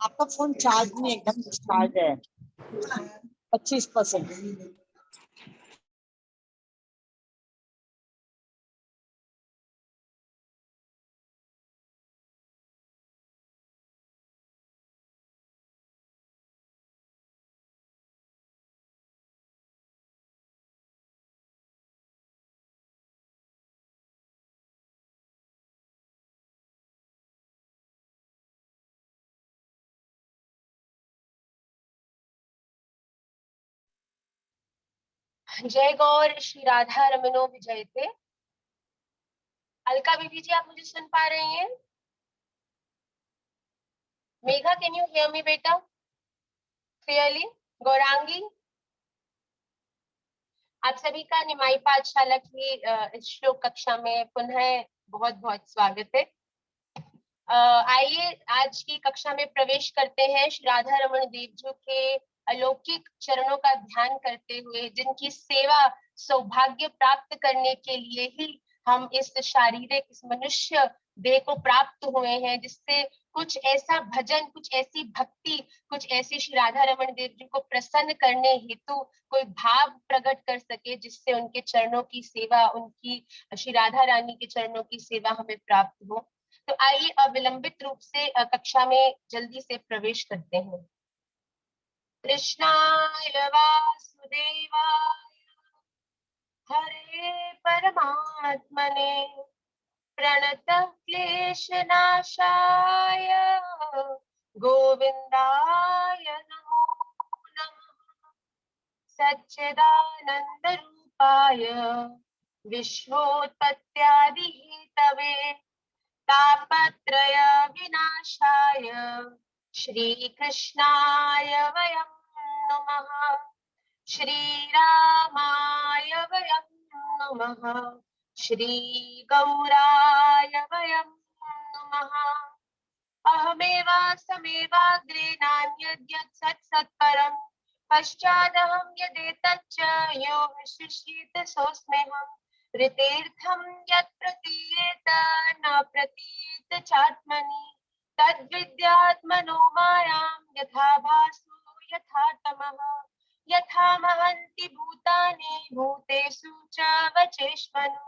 आपका phone charge में एकदम डिस्चार्ज है 25%। जय गौर श्री राधा रमनो विजयते। अलका बीबी जी, आप मुझे सुन पा रही हैं? Megha, can you hear me बेटा क्लियरली? गौरांगी, आप सभी का निमाई पाठशाला की इस श्लोक कक्षा में पुनः बहुत बहुत स्वागत है। आइए आज की कक्षा में प्रवेश करते हैं। श्री राधा रमन देव जी के अलौकिक चरणों का ध्यान करते हुए, जिनकी सेवा सौभाग्य प्राप्त करने के लिए ही हम इस शारीरिक, इस मनुष्य देह को प्राप्त हुए हैं, जिससे कुछ ऐसा भजन, कुछ ऐसी भक्ति, कुछ ऐसी श्री राधा रमन देव जी को प्रसन्न करने हेतु कोई भाव प्रकट कर सके, जिससे उनके चरणों की सेवा, उनकी श्री राधा रानी के चरणों की सेवा हमें प्राप्त हो। तो आइए अविलंबित रूप से कक्षा में जल्दी से प्रवेश करते हैं। कृष्णाय वासुदेवाय हरे परमात्मने प्रणतः क्लेशनाशाय गोविन्दाय नमो नमः। सच्चिदानंद रूपाय विश्वोत्पत्त्यादिहेतवे तापत्रय विनाशाय श्रीकृष्णाय वयं नमः। श्रीरामाय वयं नमः। श्रीगौराय वयं नमः। अहमेवासमेवाग्रे नान्यद्यत् सत्सत्परं पश्चादहं यदेतच्च यो विशिष्येत सोऽस्म्यहम्। ऋतेर्थं यत् प्रतीयेत न प्रतीयेत चात्मनि तद्विद्यात्मनो मायां यथा भासो यथा तमः। यथा महन्ति भूतानि भूतेषु च वचेष्मनु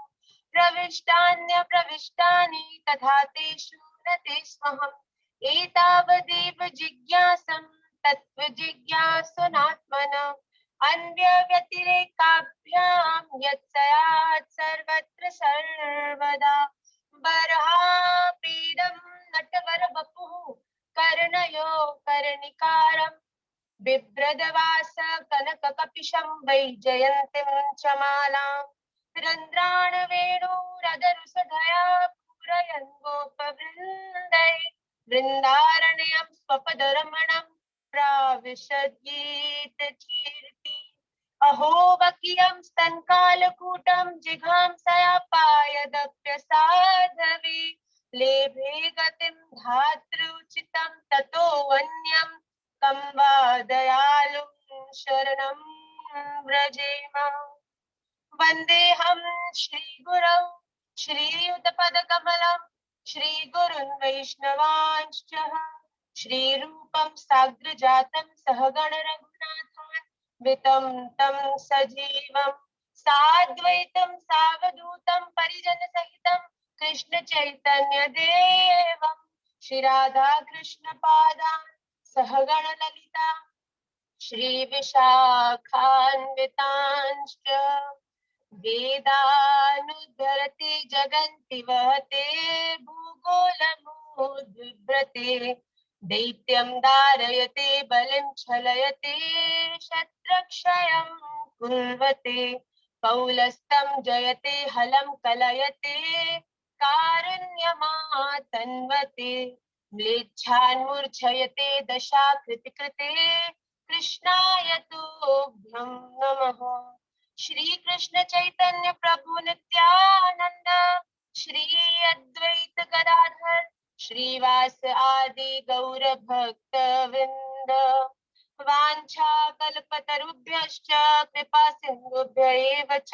प्रविष्टान्यप्रविष्टानि तथा तेषु न तेष्वहम्। एतावदेव जिज्ञासं तत्त्वजिज्ञासुनात्मनः अन्यव्यतिरेकाभ्यां यत्स्यात् सर्वत्र सर्वदा। बर्हापीडं नटवरवपुः कर्णयो कर्णिकारम् बिभ्रदवास कनककपिशं वैजयन्तीं च मालां रन्ध्राण वेणुरदरुसधया पूरयन् गोपवृन्दै वृन्दारण्यं स्वपदरमणं प्राविशद्गीतकीर्ति। अहो बकीयं स्तनकालकूटं जिघांसयापायदप्यसाधवे लेभे गतिं धातृचितं ततो वन्यं कं वा दयालुं शरणं व्रजेम। वन्देऽहं श्रीगुरौ श्रीयुतपदकमलं श्रीगुरुन् वैष्णवांश्च श्रीरूपं साग्रजातं सहगण रघुनाथान् वितं तं सजीवं साद्वैतं सावधूतं परिजनसहितं कृष्ण चैतन्य देवं श्री राधा कृष्ण पादान् सहगण ललिता श्री विशाखान्वितांश्च वेदानुद्धरति जगन्ति वहते भूगोलमुद्भ्रते दैत्यं दारयते बलिं छलयते शत्रक्षयं कुर्वते कौलस्तं जयते हलं कलयते कारुण्यमातन्वते म्लेच्छान्मूर्छयते दशाकृतिकृते कृष्णाय तुभ्यं नमः। श्री कृष्ण चैतन्य प्रभु नित्यानंद श्री अद्वैत गदाधर श्रीवास आदि गौर भक्त वृंद वांछा कल्पतरुभ्यश्च कृपा सिंधुभ्य एव च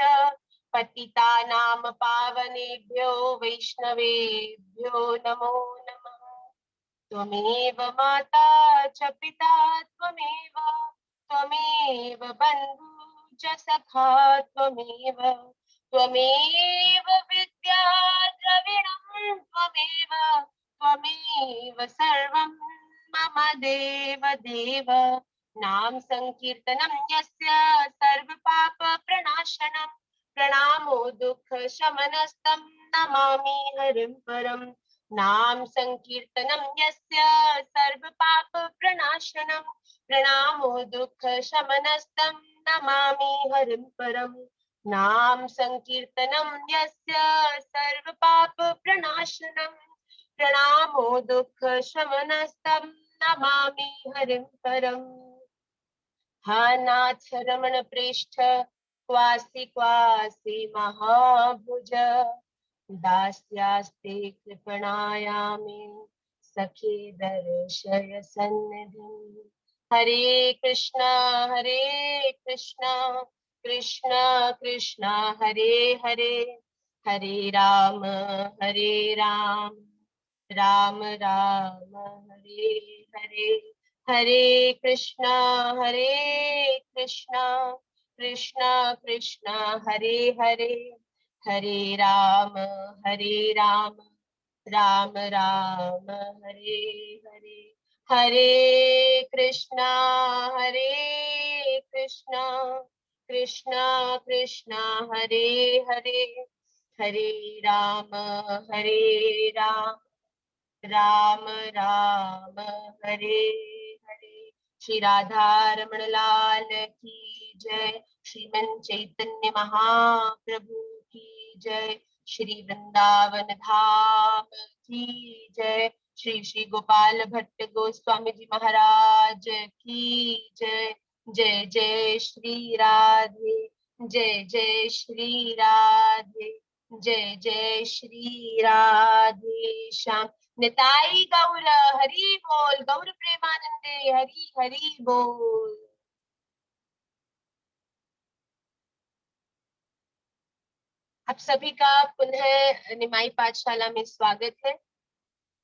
पतितानां पावनेभ्यो वैष्णवेभ्यो नमो नमः। त्वमेव माता च पिता त्वमेव, त्वमेव बन्धु च सखा त्वमेव, त्वमेव विद्या द्रविणं त्वमेव, त्वमेव सर्वं मम देव देव। नाम संकीर्तनं यस्य सर्वपाप प्रणाशनं, प्रणामो दुःख शमनस्तं नमामि हरिं परम्। नाम संकीर्तनं यस्य सर्वपाप प्रणाशनं, प्रणामो दुःख शमनस्तं नमामि हरिं परम्। नाम संकीर्तनं यस्य सर्वपाप प्रणाशनं, प्रणामो दुःख शमनस्तं नमामि हरिं परम्। हा नाथ रमण प्रेष्ठ क्वासि क्वासि महाभुज, दास्यास्ते कृपणायामे सखे दर्शय सन्निधिं। हरे कृष्णा कृष्णा कृष्णा हरे हरे, हरे राम राम राम हरे हरे, हरे कृष्णा कृष्णा कृष्णा हरे हरे, हरे राम राम राम हरे हरे, हरे कृष्णा कृष्णा कृष्णा हरे हरे, हरे राम राम राम हरे हरे। श्री राधा रमण लाल की जय, श्रीमन चैतन्य महाप्रभु की जय, श्री वृंदावन धाम की जय, श्री श्री गोपाल भट्ट गोस्वामी जी महाराज की जय। जय जय श्री राधे, जय जय श्री राधे, जय जय श्री राधे श्याम। निताई गौर हरि बोल, गौर प्रेमानंदे हरि हरि बोल। आप सभी का पुनः निमाई पाठशाला में स्वागत है।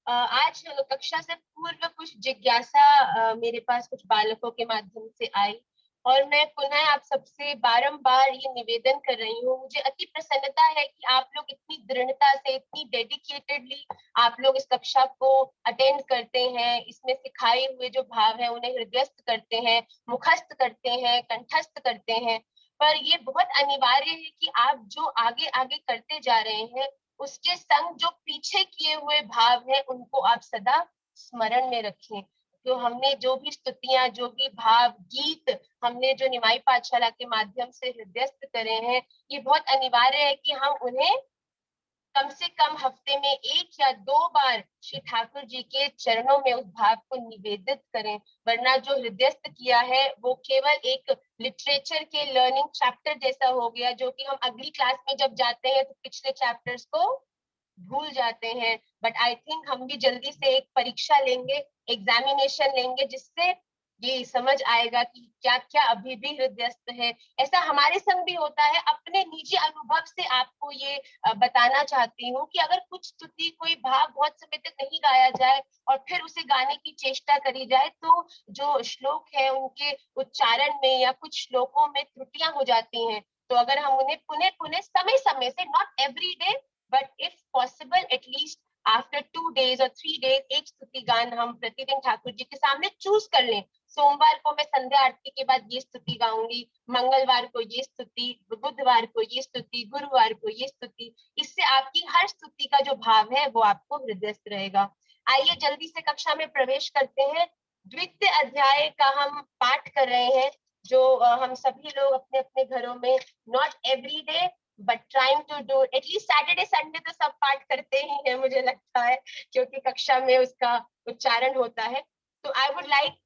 आज कक्षा से पूर्व कुछ जिज्ञासा मेरे पास कुछ बालकों के माध्यम से आई और मैं पुनः आप सबसे बारंबार ये निवेदन कर रही हूँ। मुझे अति प्रसन्नता है कि आप लोग इतनी दृढ़ता से, इतनी डेडिकेटेडली आप लोग इस कक्षा को अटेंड करते हैं, इसमें सिखाए हुए जो भाव है उन्हें हृदयस्थ करते हैं, मुखस्थ करते हैं, कंठस्थ करते हैं। पर ये बहुत अनिवार्य है कि आप जो आगे आगे करते जा रहे हैं उसके संग जो पीछे किए हुए भाव हैं उनको आप सदा स्मरण में रखें। तो हमने जो भी स्तुतियां, जो भी भाव गीत हमने जो निमाई पाठशाला के माध्यम से हृदयस्थ करे हैं, ये बहुत अनिवार्य है कि हम उन्हें कम से कम हफ्ते में 1 या 2 बार श्री ठाकुर जी के चरणों में उस भाव को निवेदित करें। वरना जो हृदयस्थ किया है वो केवल एक लिटरेचर के लर्निंग चैप्टर जैसा हो गया, जो कि हम अगली क्लास में जब जाते हैं तो पिछले चैप्टर्स को भूल जाते हैं। बट आई थिंक हम भी जल्दी से एक परीक्षा लेंगे, एग्जामिनेशन लेंगे, जिससे ये समझ आएगा कि क्या क्या अभी भी हृदयस्थ है। ऐसा हमारे संग भी होता है। अपने निजी अनुभव से आपको ये बताना चाहती हूँ कि अगर कुछ स्तुति, कोई भाव बहुत समय तक नहीं गाया जाए और फिर उसे गाने की चेष्टा करी जाए तो जो श्लोक है उनके उच्चारण में या कुछ श्लोकों में त्रुटियां हो जाती हैं। तो अगर हम उन्हें पुनः पुनः समय समय से, not every day but if possible at least after 2 days और 3 days, एक स्तुति गान हम प्रतिदिन ठाकुर जी के सामने चूज कर लें। सोमवार को मैं संध्या आरती के बाद ये स्तुति गाऊंगी, मंगलवार को ये स्तुति, बुधवार को ये स्तुति, गुरुवार को ये स्तुति। इससे आपकी हर स्तुति का जो भाव है वो आपको हृदयस्थ रहेगा। आइए जल्दी से कक्षा में प्रवेश करते हैं। द्वितीय अध्याय का हम पाठ कर रहे हैं, जो हम सभी लोग अपने अपने घरों में not every day but trying to do at least Saturday Sunday तो सब पाठ करते ही हैं मुझे लगता है, क्योंकि कक्षा में उसका उच्चारण होता है। तो I would like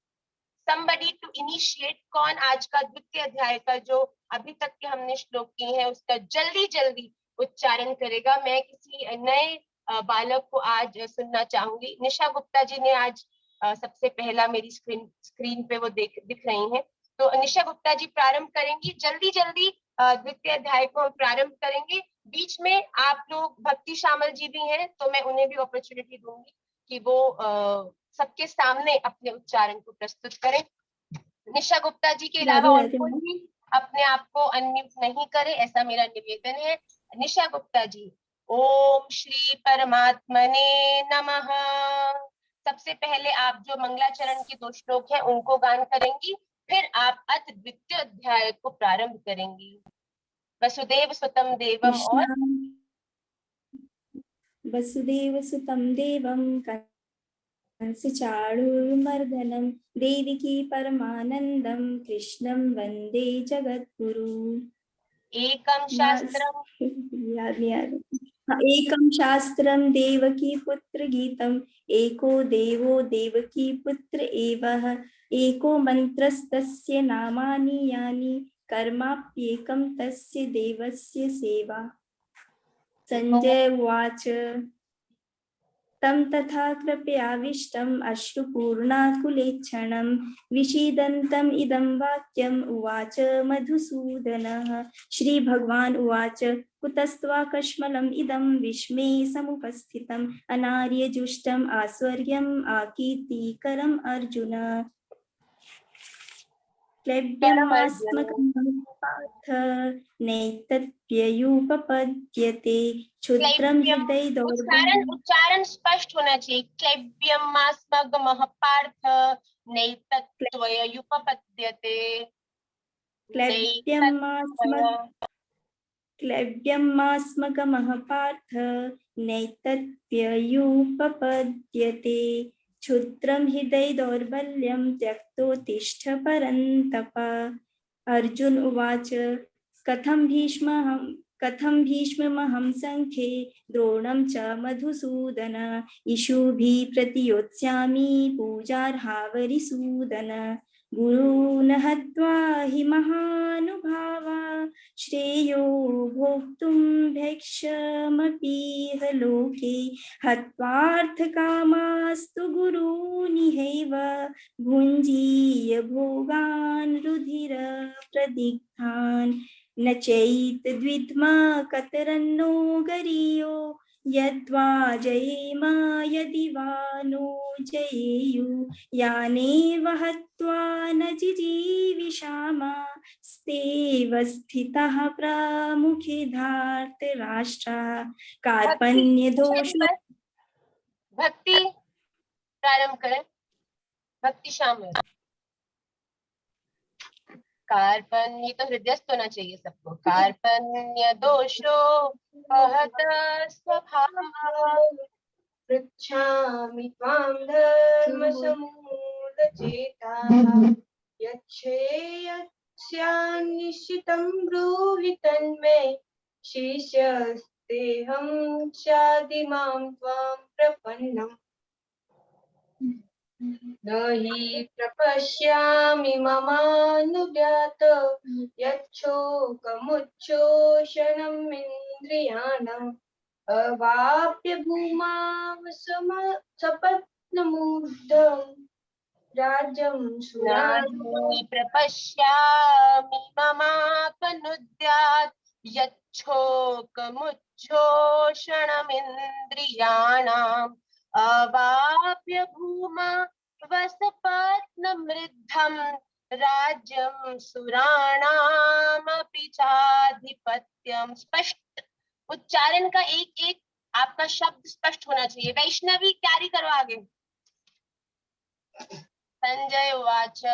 somebody to initiate, कौन आज का द्वितीय अध्याय का जो अभी तक के हमने श्लोक किए हैं उसका जल्दी जल्दी उच्चारण करेगा। मैं किसी नए बालक को आज सुनना चाहूंगी। निशा गुप्ता जी ने आज सबसे पहला मेरी स्क्रीन पे वो दिख रही हैं। तो निशा गुप्ता जी प्रारंभ करेंगी। जल्दी जल्दी द्वितीय अध्याय को हम प्रारंभ करेंगे। बीच में आप लोग भक्ति शामल जी भी हैं, तो मैं उन्हें भी अपॉर्चुनिटी दूंगी कि वो सबके सामने अपने उच्चारण को प्रस्तुत करें। निशा गुप्ता जी के अलावा राधे और राधे कोई मैम। भी अपने आप को अनम्यूट नहीं करे, ऐसा मेरा निवेदन है। निशा गुप्ता जी। ओम श्री परमात्मने नमः। सबसे पहले आप जो मंगलाचरण के 2 श्लोक हैं उनको गान करेंगी, फिर आप अथ द्वितीय अध्याय को प्रारंभ करेंगी। वसुदेव सुतम देवम और कृष्णा वसुदेव सुतं देवं कंसचाणूरमर्दनं देवकी परमानंदं कृष्णं वंदे जगद्गुरु। एकम शास्त्रम याद नहीं आ रहा। हाँ, एकम शास्त्रम देवकी पुत्र गीतम एको देवो देवकी पुत्र एवः एको मंत्रस्तस्य नामानि यानि कर्माप्येकं तस्य देवस्य सेवा। संजय उवाच तं तथा कृपयाविष्टम् अश्रुपूर्णाकुलेक्षणं विषीदन्तम् इदं वाक्यम् उवाच मधुसूदनः। श्रीभगवान् उवाच कुतस्त्वाकश्मलम् इदं विस्मे समुपस्थितम् अनार्यजुष्टम् आश्वर्यम् आकीर्तिकरम् अर्जुन। क्लैब्यमास्मकं पार्थ नैतत्प्ययुपपद्यते क्षुद्रं हृदय उच्चारण दौर्बल्यम्। उच्चारण स्पष्ट होना चाहिए। क्लैब्यमास्मगमः पार्थ नैतत्त्वयुपपद्यते। क्लैब्यमास्मकमः पार्थ नैतत्प्ययुपपद्यते क्षुद्रं हृदय दौर्बल्यं त्यक्तोत्तिष्ठ परन्तप। अर्जुन उवाच कथं भीष्ममहं संख्ये द्रोणं च मधुसूदन इषुभिः प्रतियोत्स्यामि पूजार्हावरिसूदन। गुरून् हत्वा हि महानुभावा श्रेयो भोक्तुं भैक्षमपीह लोके हत्वार्थकामास्तु गुरूनिहैव भुञ्जीय भोगान् रुधिरप्रदिग्धान् न चैतद्विद्मा कतरन्नो गरीयो यद्वा जयेम यदि वा नो जयेयु यानेव हत्वा न जिजीविषामा स्तेव स्थितः प्रमुखे धार्तराष्ट्रः कार्पण्यदोषो। भक्ति प्रारंभ करें। भक्ति शामल। कार्पण्य तो हृदयस्थ होना चाहिए सबको। कार्पण्य दोषो अहत स्वभाव पृच्छामि त्वां धर्मसम्मूढचेताः यच्छ्रेयस्यान्निश्चितं ब्रूहि तन्मे शिष्यस्तेऽहं चादिमां त्वां प्रपन्नम् न हि प्रपश्यामि ममानुव्यात यच्छोकमुच्छोषणम् इन्द्रियाणाम् अवाप्य भूमावसपत्नमूर्धम् राज्यं नाहि प्रपश्यामि ममापनुद्यात् यच्छोकमुच्छोषणमिन्द्रियाणाम् अवाप्य भूमा वसपत्नमृद्धम् राज्यं सुराणामपि चाधिपत्यम्। स्पष्ट उच्चारण का एक एक आपका शब्द स्पष्ट होना चाहिए। वैष्णवी कैरी करो आगे। संजय उवाच।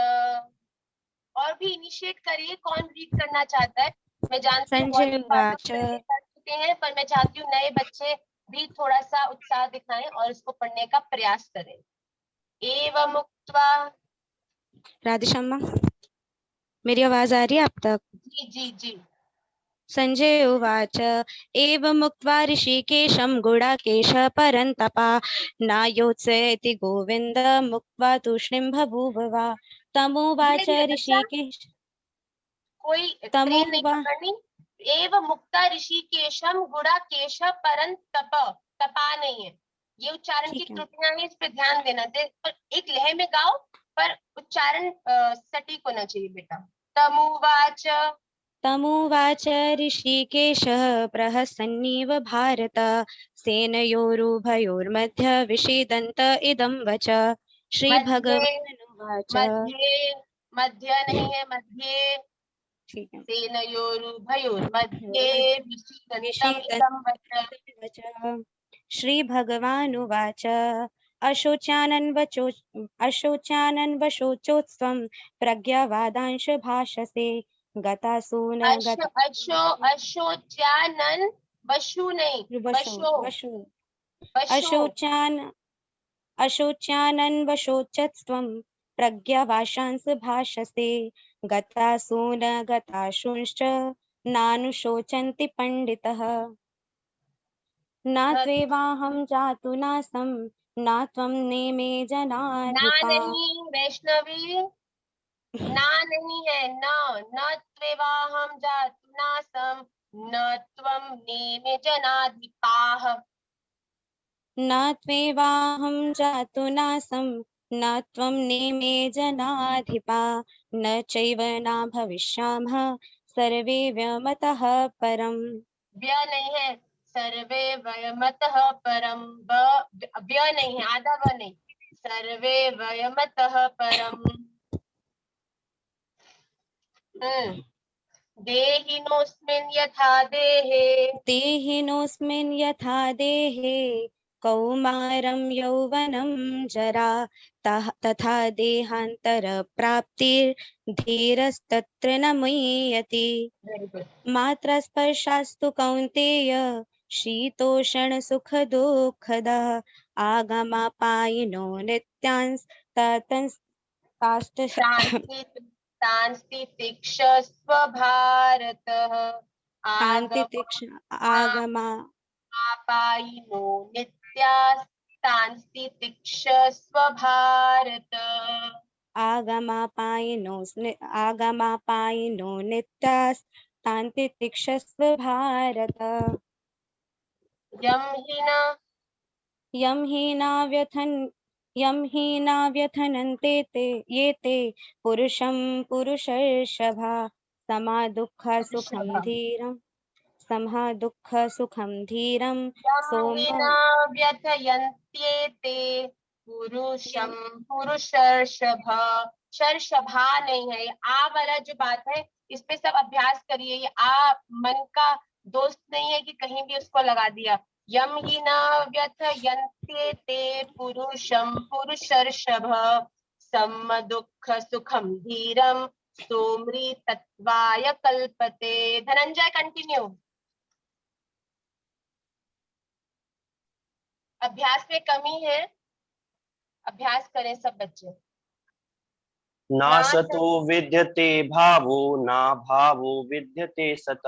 और भी इनिशिएट करिए, कौन रीड करना चाहता है। मैं जानती हूँ संजय उवाच। कर चुके हैं, पर मैं चाहती हूँ नए बच्चे भी थोड़ा सा उत्साह दिखाएं और इसको पढ़ने का प्रयास करें। एवं उक्त्वा। राधेश्यामा, मेरी आवाज आ रही है आप तक? जी जी जी। संजय उवाच एवमुक्त्वा ऋषिकेशं गुडाकेशः परन्तपा नायोत्सयति गोविन्दमुक्त्वा तूष्णीं बभूववा तमुवाच ऋषिकेश कोई ट्रेन नहीं पकड़नी। एवं मुक्ता ऋषिकेशम गुडाकेश परंतप। तपा नहीं है, ये उच्चारण की त्रुटियां हैं, इस पे ध्यान देना। पर एक लय में गाओ, पर उच्चारण सटीक होना चाहिए बेटा। तमुवाच तमुवाच ऋषिकेशः प्रहसन्निव भारत सेनयोरुभयोर्मध्ये विषीदन्त इदं वच श्रीभगवानुवाच। मध्ये मध्य नहीं है, मध्ये ठीक है। सेनयोरुभयोर्मध्ये विषीदन्तम् इदं वच। वच श्रीभगवानुवाच अशोचानन्वशोचोत्स्वं प्रज्ञावादांश भाषसे गतासून अशोच्यानन बशु नहीं, बशो अशोचानन्वशोचत्स्वं प्रज्ञावाशांस भाषसे गतासून गताशुंश्च नानुशोचन्ति पंडितः न त्वेवाहं जातु नासं न त्वं नेमे ना जनाधिपा। नहीं वैष्णवी, ना नहीं है, न त्वेवाहं जातु नासं न त्वं नेमे जनाधिपाः। न त्वेवाहं जातु नासं न त्वं नेमे जनाधिपा न चैव न भविष्यामः सर्वे व्यमतः परम्। व्य नहीं है, सर्वे वयमतः परम। व्य नहीं है, आधा व नहीं, सर्वे वयमतः परम। देहिनोऽस्मिन् यथा देहे, देहिनोऽस्मिन् यथा देहे कौमारं यौवनं जरा तथा देहान्तरप्राप्तिर्धीरस्तत्र न मुह्यति। मात्रस्पर्शास्तु कौन्तेय शीतोषणसुखदुःखदः आगमापायिनो नित्यांस्तास्तु सांस्तितिक्षस्व भारतः आगमापायिनो नित्यास्तांस्तितिक्षस्व भारत। आगमापायिनो नित्यास्तान्तितिक्षस्व भारत। यं हि न व्यथनन्ते ये ते पुरुषं पुरुषर्षभा समा दुःख सुखं धीरं सोम व्यथयन्त्येते पुरुषं पुरुषर्षभ। शर्षभा नहीं है, ये आ वाला जो बात है इस पे सब अभ्यास करिए। ये आ मन का दोस्त नहीं है कि कहीं भी उसको लगा दिया। यम ही न व्यथयन्त्येते पुरुषं पुरुषर्षभ सम दुःख सुखम धीरम सोमृ तत्वाय कल्पते। धनंजय कंटिन्यू। अभ्यास में कमी है, अभ्यास करें सब बच्चे। नासतो विद्यते भावो न भावो विद्यते सत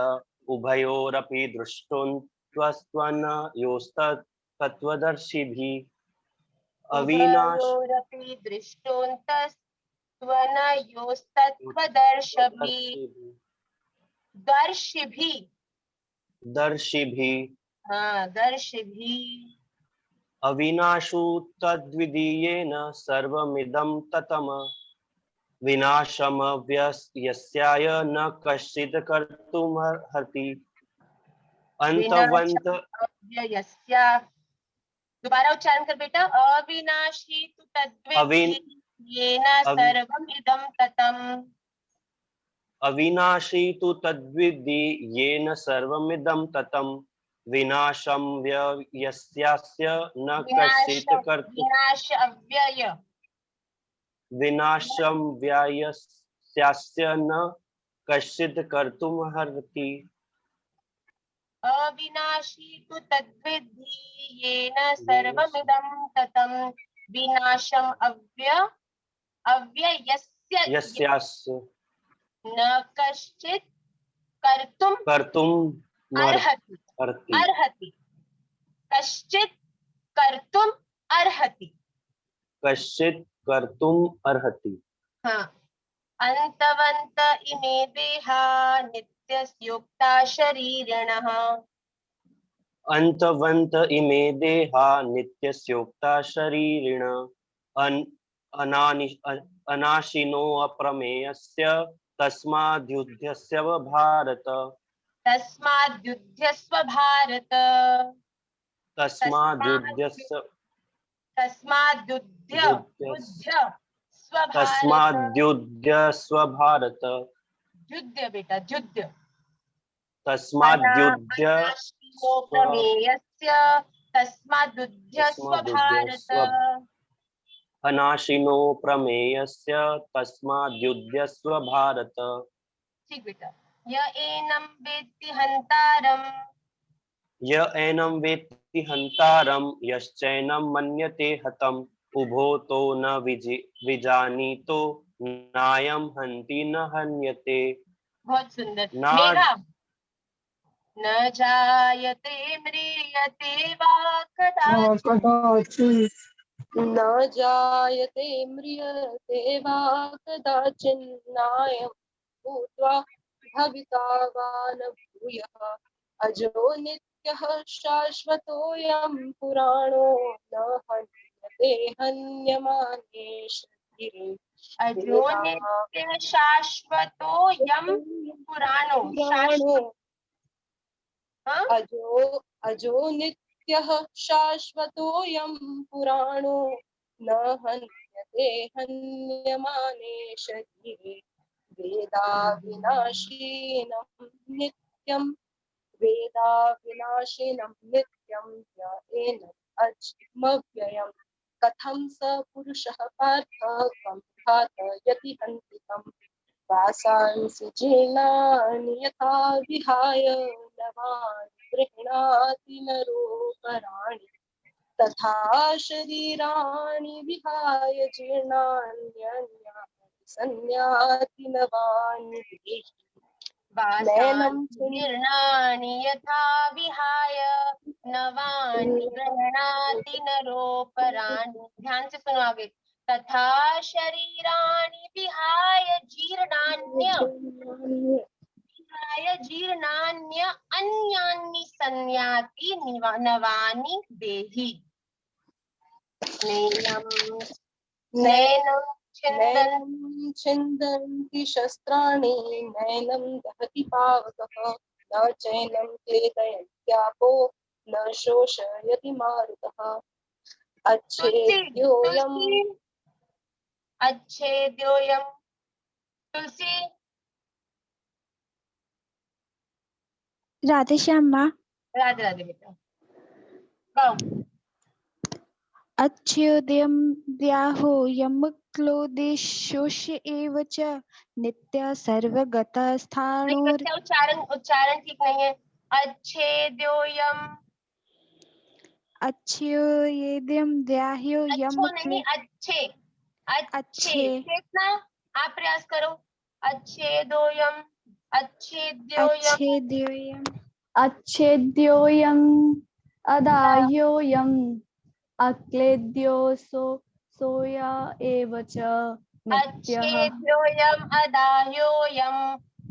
उभयोरपि दृष्टोऽन्तस्तत्त्वदर्शिभिः उभयोरपि दर्शिभिः। हाँ, दर्शिभिः। अविनाशो तद्विदीयेन सर्वमिदं ततम् विनाशमव्ययस्याय न कश्चित् कर्तुमर्हति। अंतवन्त अव्ययस्या, दोबारा उच्चारण कर बेटा। अविनाशी तु तद्विद्धि येन सर्वम् इदं ततम्। अविनाशी तु तद्विद्धि येन सर्वमिदं ततं विनाशं व्ययस्यास्य न कश्चित् कर्तुं विनाशं व्ययस्यास्य न कश्चित् कर्तुमर्हति। अविनाशी तु तद्विद्धि येन सर्वमिदं ततं विनाशम् अव्ययस्यास्य न कश्चित् कर्तुम् अर्हति। कश्चित् कर्तुम् अर्हति। हाँ। अन्तवन्त इमे देहा नित्यस्योक्ता शरीरिणः। अन्तवन्त इमे देहा नित्यस्योक्ता शरीरिण अनाशिनो अप्रमेयस्य तस्माद्युध्यस्व भारत। तस्माद्युध्यस्व भारत। तस्माद्युध्यस्व तस्माद्युध्य युध्यस्व युध्य स्व भारत। तस्माद्युध्यस्व भारत। युध्य बेटा युध्य। तस्माद्युध्य अनाशिनो प्रमेयस्य तस्माद्युध्य स्व भारत। अनाशिनो प्रमेयस्य तस्माद्युध्यस्व भारत। ठीक बेटा। य एनं वेत्ति हन्तारम्। य एनं वेत्ति हन्तारं यश्चैनं मन्यते हतम् उभो तो न विजानीतो नायं हन्ति न हन्यते। बहुत सुंदर। ना मेघा। न जायते म्रियते वा कदाचित्। न जायते म्रियते वा कदाचिन्नायं भूत्वा भविता वा न भूयः अजो नित्यः शाश्वतोऽयं पुराणो न हन्यते हन्यमाने शरीरे अजो नित्य शाश्वतो यम पुराणो। पुराणो हाँ? अजो नित्यः शाश्वतोऽयं पुराणो न हन्यते हन्यमाने शरीरे वेदा विनाशिनं नित्यं वेदा विनाशिनं नित्यं ज्ञानेन अजमव्ययं कथं स पुरुषः पार्थ कं घातयति हन्तिकम् वासांसि जीर्णानि यथा विहाय नवानि गृह्णाति नरोपराणि तथा शरीराणि विहाय जीर्णान्यन्यानि संयाति नवानि देहि। नैनं जीर्णानि यथा विहाय नवानि गृह्णाति नरोपराणि। ध्यान से सुनो आगे। तथा शरीराणि विहाय जीर्णान्य अन्यानि संयाति नवानि देहि। नैनं छिन्दन्ति शस्त्राणि नैनं दहति पावकः न चैनं क्लेदयन्त्यापो न शोषयति मारुतः अच्छेद्योऽयं तुलसी। राधे श्याम माँ। राधे राधे बेटा। गाओ। अच्छोदयं द्याहो यम क्लोदेशोष्य एव च नित्य सर्वगता नहीं स्थाणुर्। बच्चा उच्चारण ठीक नहीं है। अच्छेद्योऽयं। अच्छोदयं द्याहो यम नहीं अच्छे। अच्छे कितना आप प्रयास करो। अच्छेद्योऽयं अच्छेद्योऽयं अच्छेद्योऽयम् अदाह्योऽयम् अक्लेद्योऽसो सोया एव च नित्यः। अच्छेद्योऽयं अदाह्योऽयं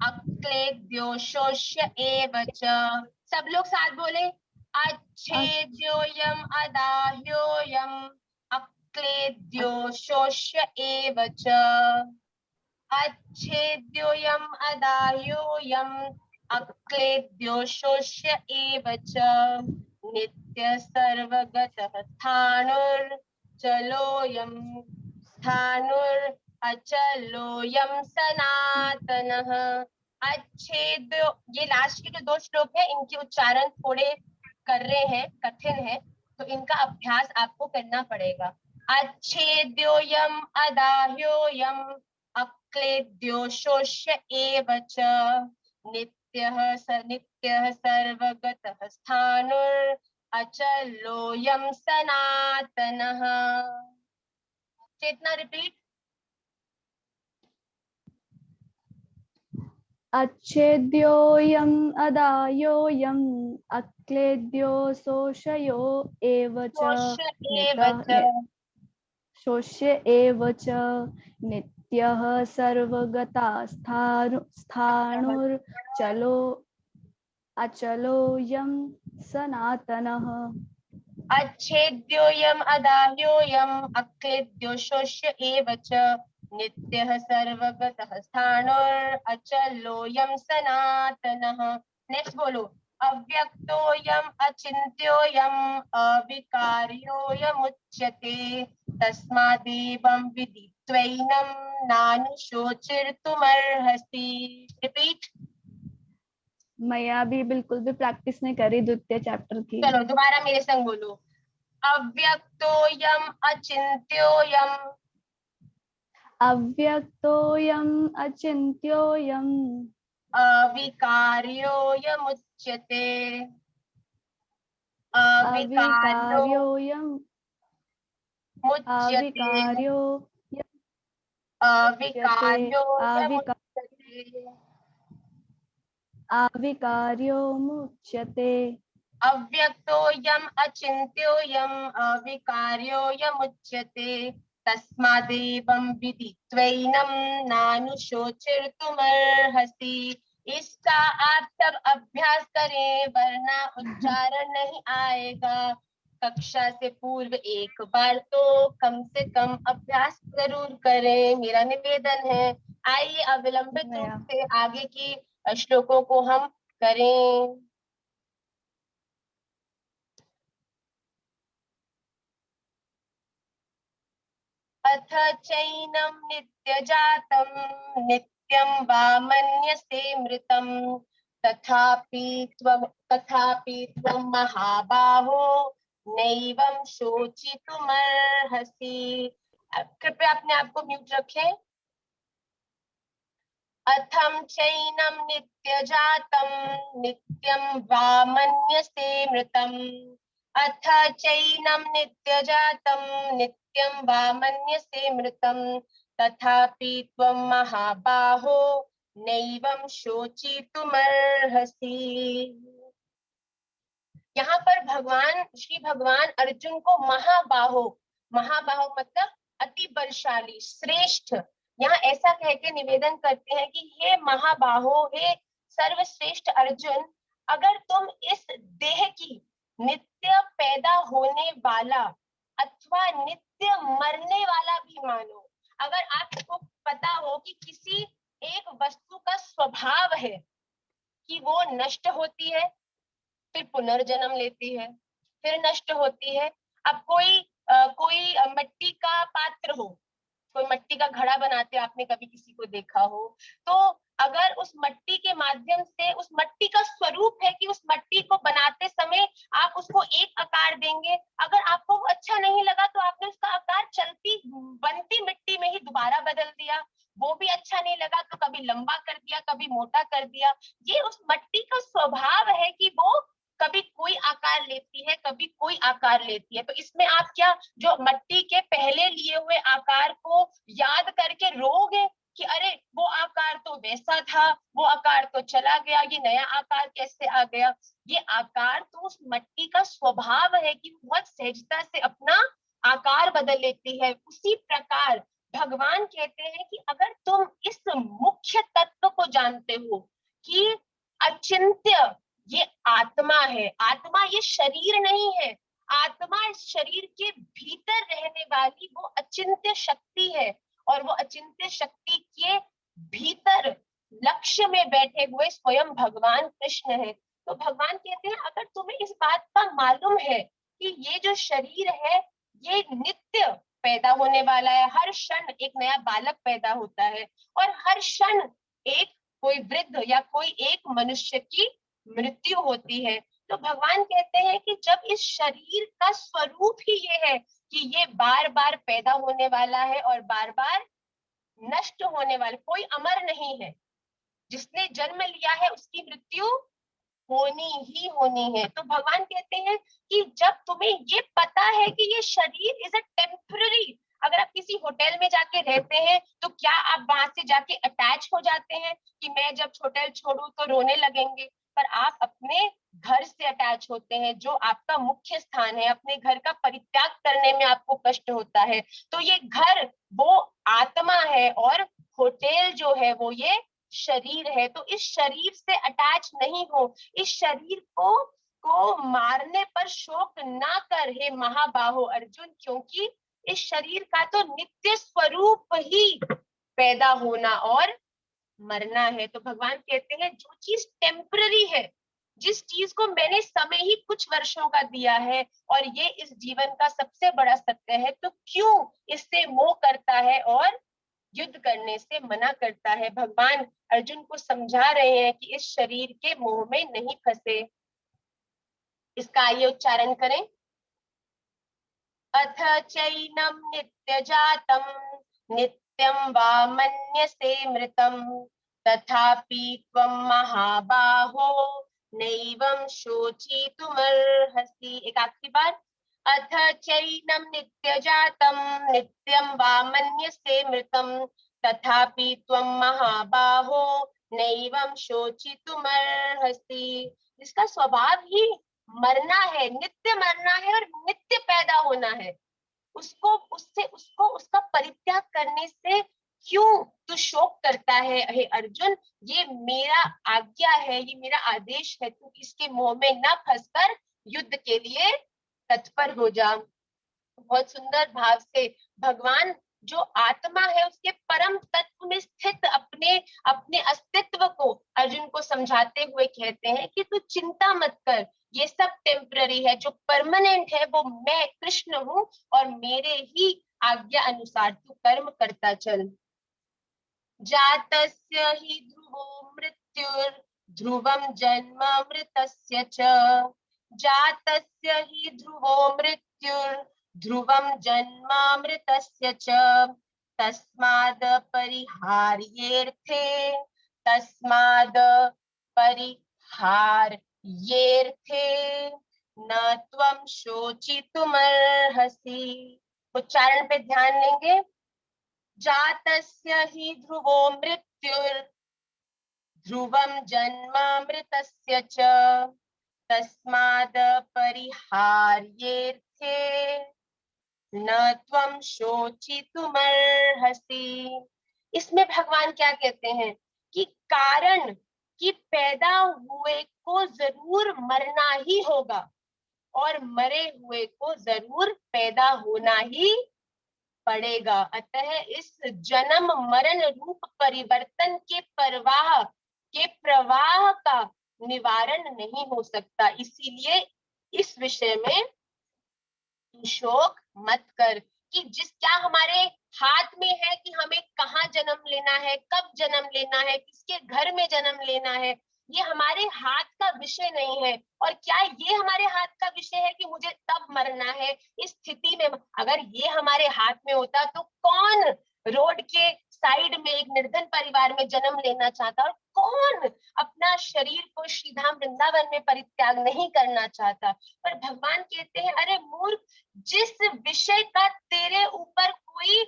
अक्लेद्यो शोष्य एव च। सब लोग साथ बोले। अच्छेद्योऽयं अदाह्योऽयं अक्लेद्यो शोष्य एव च। अच्छेद्योऽयं अदाह्योऽयं अक्लेद्यो शोष्य एव च नित्य सर्वगतः स्थाणुर्चलोऽयं स्थाणुर् अचलोऽयं सनातनः। अच्छेद्यो। ये लास्ट के जो 2 श्लोक है इनके उच्चारण थोड़े कर रहे हैं, कठिन है, तो इनका अभ्यास आपको करना पड़ेगा। अच्छेद्योऽयं अदाह्योऽयं अक्लेद्यो शोष्य एव च नित्यः सर्वगतः स्थाणुर् अचलोऽयं सनातनः। चेतना रिपीट। अच्छेद्योऽयम् अदाह्योऽयम् अक्लेद्यो शोषयो एव च शोष्य एव च नित्यः सर्वगता स्थाणुर्चलो अचलोऽयं सनातनः। अच्छेद्योऽयम् अदाह्योऽयम् अक्लेद्यो शोष्य एव च नित्यः सर्वगतः स्थाणुर् अचलोऽयं सनातनः। नेक्स्ट बोलो, अव्यक्तोऽयम् अचिन्त्योऽयम् अविकार्योऽयमुच्यते तस्मादेवं विदित्वैनं नानुशोचिर्तुमर्हसि। रिपीट। मैं अभी बिल्कुल भी प्रैक्टिस नहीं करी द्वितीय चैप्टर की। चलो दोबारा मेरे संग बोलो, अव्यक्तोऽयम् अचिन्त्योऽयम् अव्यक्तोऽयम् अचिन्त्योऽयम् अविकार्योऽयमुच्यते अविकार्योऽयम् मुच्यते अविकार्योऽयमुच्यते अविकार्योमुच्यते। अव्यक्तोऽयम् अचिन्त्योऽयम् अविकार्योऽयमुच्यते तस्मादेवं विदित्वैनं नानुशोचिर्तुमर्हसि। इसका आप सब अभ्यास करें वरना उच्चारण नहीं आएगा। कक्षा से पूर्व एक बार तो कम से कम अभ्यास जरूर करें, मेरा निवेदन है। आइए अविलंबित रूप से आगे की श्लोकों को हम करें। अथ चैनं नित्यजातं नित्यं वा मन्यसे मृतं तथापि त्वं महाबाहो नैवं शोचितुमर्हसि। कृपया अपने आप को म्यूट रखें। अथं चैनं नित्यजातं नित्यं वा मन्यसे मृतम् अथ चैनं नित्यजातं नित्यं वा मन्यसे मृतं तथापि त्वं महाबाहो नैवं शोचितुमर्हसि। यहाँ पर श्री भगवान अर्जुन को महाबाहो मतलब अति बलशाली, श्रेष्ठ, यहाँ ऐसा कह के निवेदन करते हैं कि हे महाबाहो, हे सर्वश्रेष्ठ अर्जुन, अगर तुम इस देह की नित्य पैदा होने वाला अथवा नित्य मरने वाला भी मानो, अगर आपको पता हो कि किसी एक वस्तु का स्वभाव है कि वो नष्ट होती है, फिर पुनर्जन्म लेती है, फिर नष्ट होती है। अब कोई मिट्टी का पात्र हो, कोई मिट्टी का घड़ा बनाते आपने कभी किसी को देखा हो, तो अगर उस मिट्टी के माध्यम से उस मिट्टी का स्वरूप है कि उस मिट्टी को बनाते समय आप उसको एक आकार देंगे, अगर आपको वो अच्छा नहीं लगा तो आपने उसका आकार चलती बनती मिट्टी में ही दोबारा बदल दिया, वो भी अच्छा नहीं लगा तो कभी लंबा कर दिया, कभी मोटा कर दिया। ये उस मिट्टी का स्वभाव है कि वो कभी कोई आकार लेती है, कभी कोई आकार लेती है। तो इसमें आप क्या जो मिट्टी के पहले लिए हुए आकार को याद करके रोगे कि अरे वो आकार तो वैसा था, वो आकार तो चला गया, ये नया आकार कैसे आ गया? ये आकार तो उस मिट्टी का स्वभाव है कि बहुत सहजता से अपना आकार बदल लेती है। उसी प्रकार भगवान कहते हैं कि अगर तुम इस मुख्य तत्व को जानते हो कि अचिंत्य ये आत्मा है, आत्मा ये शरीर नहीं है, आत्मा इस शरीर के भीतर रहने वाली वो अचिंत्य शक्ति है, और वो अचिंत्य शक्ति के भीतर लक्ष्य में बैठे हुए स्वयं भगवान कृष्ण है। तो भगवान कहते हैं अगर तुम्हें इस बात का मालूम है कि ये जो शरीर है ये नित्य पैदा होने वाला है, हर क्षण एक नया बालक पैदा होता है, और हर क्षण एक कोई वृद्ध या कोई एक मनुष्य की मृत्यु होती है। तो भगवान कहते हैं कि जब इस शरीर का स्वरूप ही ये है कि ये बार बार पैदा होने वाला है और बार बार नष्ट होने वाला, कोई अमर नहीं है, जिसने जन्म लिया है उसकी मृत्यु होनी ही होनी है। तो भगवान कहते हैं कि जब तुम्हें ये पता है कि ये शरीर इज अ टेम्पररी, अगर आप किसी होटल में जाके रहते हैं तो क्या आप वहां से जाके अटैच हो जाते हैं कि मैं जब होटल छोड़ू तो रोने लगेंगे, पर आप अपने घर से अटैच होते हैं जो आपका मुख्य स्थान है, अपने घर का परित्याग करने में आपको कष्ट होता है। तो ये घर वो आत्मा है और होटल जो है वो ये शरीर है। तो इस शरीर से अटैच नहीं हो, इस शरीर को मारने पर शोक ना कर हे महाबाहो अर्जुन, क्योंकि इस शरीर का तो नित्य स्वरूप ही पैदा होना और मरना है। तो भगवान कहते हैं जो चीज टेम्पररी है, जिस चीज को मैंने समय ही कुछ वर्षों का दिया है और ये इस जीवन का सबसे बड़ा सत्य है, तो क्यों इससे मोह करता है और युद्ध करने से मना करता है। भगवान अर्जुन को समझा रहे हैं कि इस शरीर के मोह में नहीं फंसे। इसका आइए उच्चारण करें। अथ चैनम नित्य जातम नित्यं वा मन्यसे मृतम तथापि त्वं महाबाहो नैवं शोचितुमर्हसि। एक आखिरी बार। अथ चैनम नित्य जातम नित्यं वा मन्यसे मृतम तथापि त्वं महाबाहो नैवं शोचितुमर्हसि। जिसका स्वभाव ही मरना है, नित्य मरना है और नित्य पैदा होना है, उसको उसका परित्याग करने से क्यों तू शोक करता है। हे अर्जुन, ये मेरा आज्ञा है, ये मेरा आदेश है, तू इसके मोह में न फंसकर युद्ध के लिए तत्पर हो जा। बहुत सुंदर भाव से भगवान जो आत्मा है उसके परम तत्व में स्थित अपने अपने अस्तित्व को अर्जुन को समझाते हुए कहते हैं कि तू चिंता मत कर, ये सब टेम्पररी है, जो परमानेंट है वो मैं कृष्ण हूँ और मेरे ही आज्ञा अनुसार तू कर्म करता चल। जातस्य हि ध्रुवो मृत्युर् ध्रुवं जन्म मृतस्य च। जातस्य हि ध्रुवो मृत्युर् ध्रुवं जन्मामृतस्य च। तस्माद् परिहार्येऽर्थे तस्माद् परिहार्येऽर्थे न त्वं शोचितुमर्हसि। उच्चारण पे ध्यान लेंगे। जातस्य हि ध्रुवो मृत्युर् ध्रुवं जन्मामृतस्य च। तस्माद् परिहार्येऽर्थे न त्वं शोचितुमर्हसि। इसमें भगवान क्या कहते हैं कि कारण कि पैदा हुए को जरूर मरना ही होगा और मरे हुए को जरूर पैदा होना ही पड़ेगा। अतः इस जन्म मरण रूप परिवर्तन के प्रवाह का निवारण नहीं हो सकता। इसीलिए इस विषय में शोक मत कर कि क्या हमारे हाथ में है कि हमें कहाँ जन्म लेना है, कब जन्म लेना है, किसके घर में जन्म लेना है, ये हमारे हाथ का विषय नहीं है। और क्या ये हमारे हाथ का विषय है कि मुझे तब मरना है। इस स्थिति में अगर ये हमारे हाथ में होता तो कौन रोड के साइड में एक निर्धन परिवार में जन्म लेना चाहता, और कौन अपना शरीर को श्रीधाम वृंदावन में परित्याग नहीं करना चाहता। पर भगवान कहते हैं अरे मूर्ख, जिस विषय का तेरे ऊपर कोई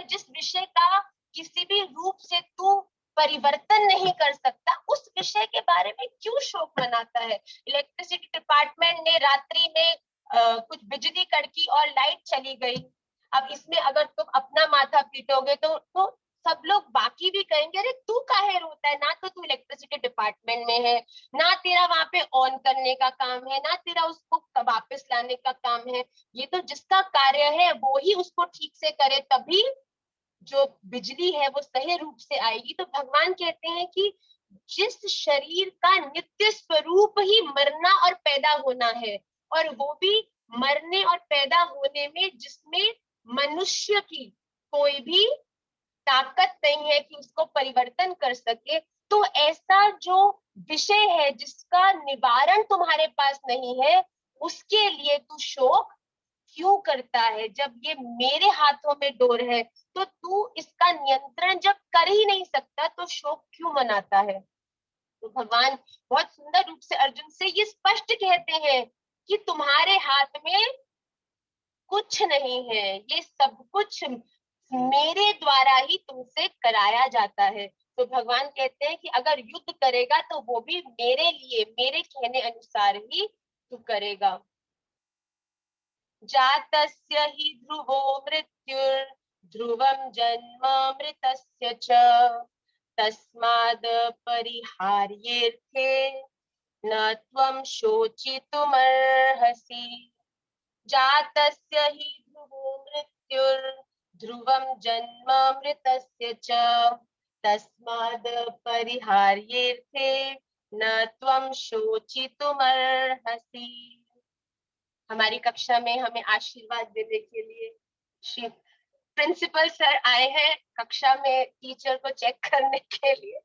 जिस विषय का किसी भी रूप से तू परिवर्तन नहीं कर सकता, उस विषय के बारे में क्यों शोक मनाता है। इलेक्ट्रिसिटी डिपार्टमेंट ने रात्रि में कुछ बिजली कड़की और लाइट चली गई। अब इसमें अगर तुम अपना माथा पीटोगे तो सब लोग बाकी भी कहेंगे अरे तू काहे रोता है, ना तो तू इलेक्ट्रिसिटी डिपार्टमेंट में है, ना तेरा वहां पे ऑन करने का काम है, ना तेरा उसको वापस लाने का काम है। ये तो जिसका कार्य है वो ही उसको ठीक से करे, तभी जो बिजली है वो सही रूप से आएगी। तो भगवान कहते हैं कि जिस शरीर का नित्य स्वरूप ही मरना और पैदा होना है, और वो भी मरने और पैदा होने में जिसमें मनुष्य की कोई भी ताकत नहीं है कि उसको परिवर्तन कर सके, तो ऐसा जो विषय है जिसका निवारण तुम्हारे पास नहीं है, उसके लिए तू शोक क्यों करता है। जब ये मेरे हाथों में डोर है तो तू इसका नियंत्रण जब कर ही नहीं सकता तो शोक क्यों मनाता है। तो भगवान बहुत सुंदर रूप से अर्जुन से ये स्पष्ट कहते हैं कि तुम्हारे हाथ में कुछ नहीं है, ये सब कुछ मेरे द्वारा ही तुमसे कराया जाता है। तो भगवान कहते हैं कि अगर युद्ध करेगा तो वो भी मेरे लिए, मेरे कहने अनुसार ही तू करेगा। जातस्य हि ध्रुवो मृत्युर् ध्रुवं जन्मामृतस्य च। तस्माद् परिहार्येऽर्थे न त्वं शोचितुमर्हसि। जातस्य हि ध्रुवो मृत्युर्ध्रुवं जन्मामृतस्य च तस्माद् परिहार्येऽर्थे न त्वं शोचितुमर्हसि। हमारी कक्षा में हमें आशीर्वाद देने के लिए श्री प्रिंसिपल सर आए हैं कक्षा में टीचर को चेक करने के लिए।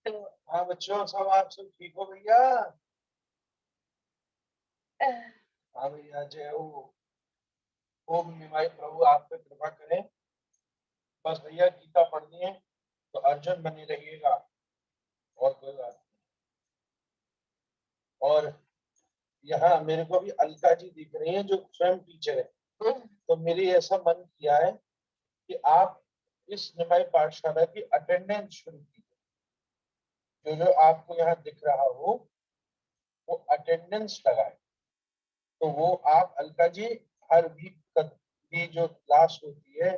तो हाँ बच्चों, सब आप सब ठीक हो भैया? हाँ भैया, जय हो। ओम निमाई प्रभु आप पे कृपा करें। बस भैया गीता पढ़नी है तो अर्जुन बने रहिएगा, और कोई बात नहीं। और यहाँ मेरे को भी अलका जी दिख रही है जो स्वयं टीचर है, तो मेरी ऐसा मन किया है कि आप इस निमाई पाठशाला की अटेंडेंस शुरू कीजिए। जो आपको यहाँ दिख रहा हो वो अटेंडेंस लगाए। तो वो आप अलका जी हर वीक की जो क्लास होती है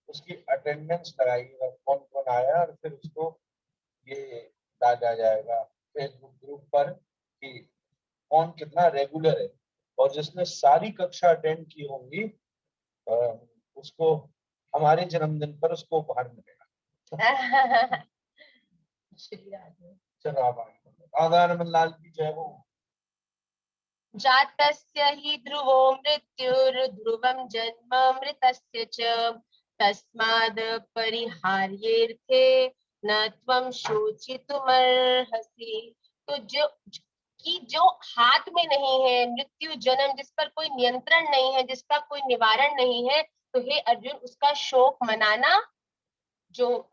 उसकी अटेंडेंस लगाइएगा, कौन कौन आया, और फिर उसको ये डाला जाएगा फेसबुक ग्रुप पर कि कौन कितना रेगुलर है। और जिसने सारी कक्षा अटेंड की होंगी उसको हमारे जन्मदिन पर उसको उपहार मिलेगा। चलो आप राधा रमन लाल की जय हो। जातस्य हि ध्रुवो मृत्युर्ध्रुवं जन्मामृतस्य च तस्माद् परिहार्येऽर्थे न त्वं शोचितुमर्हसि। तो जो हाथ में नहीं है, मृत्यु जन्म, जिस पर कोई नियंत्रण नहीं है, जिसका कोई निवारण नहीं है, तो हे अर्जुन उसका शोक मनाना जो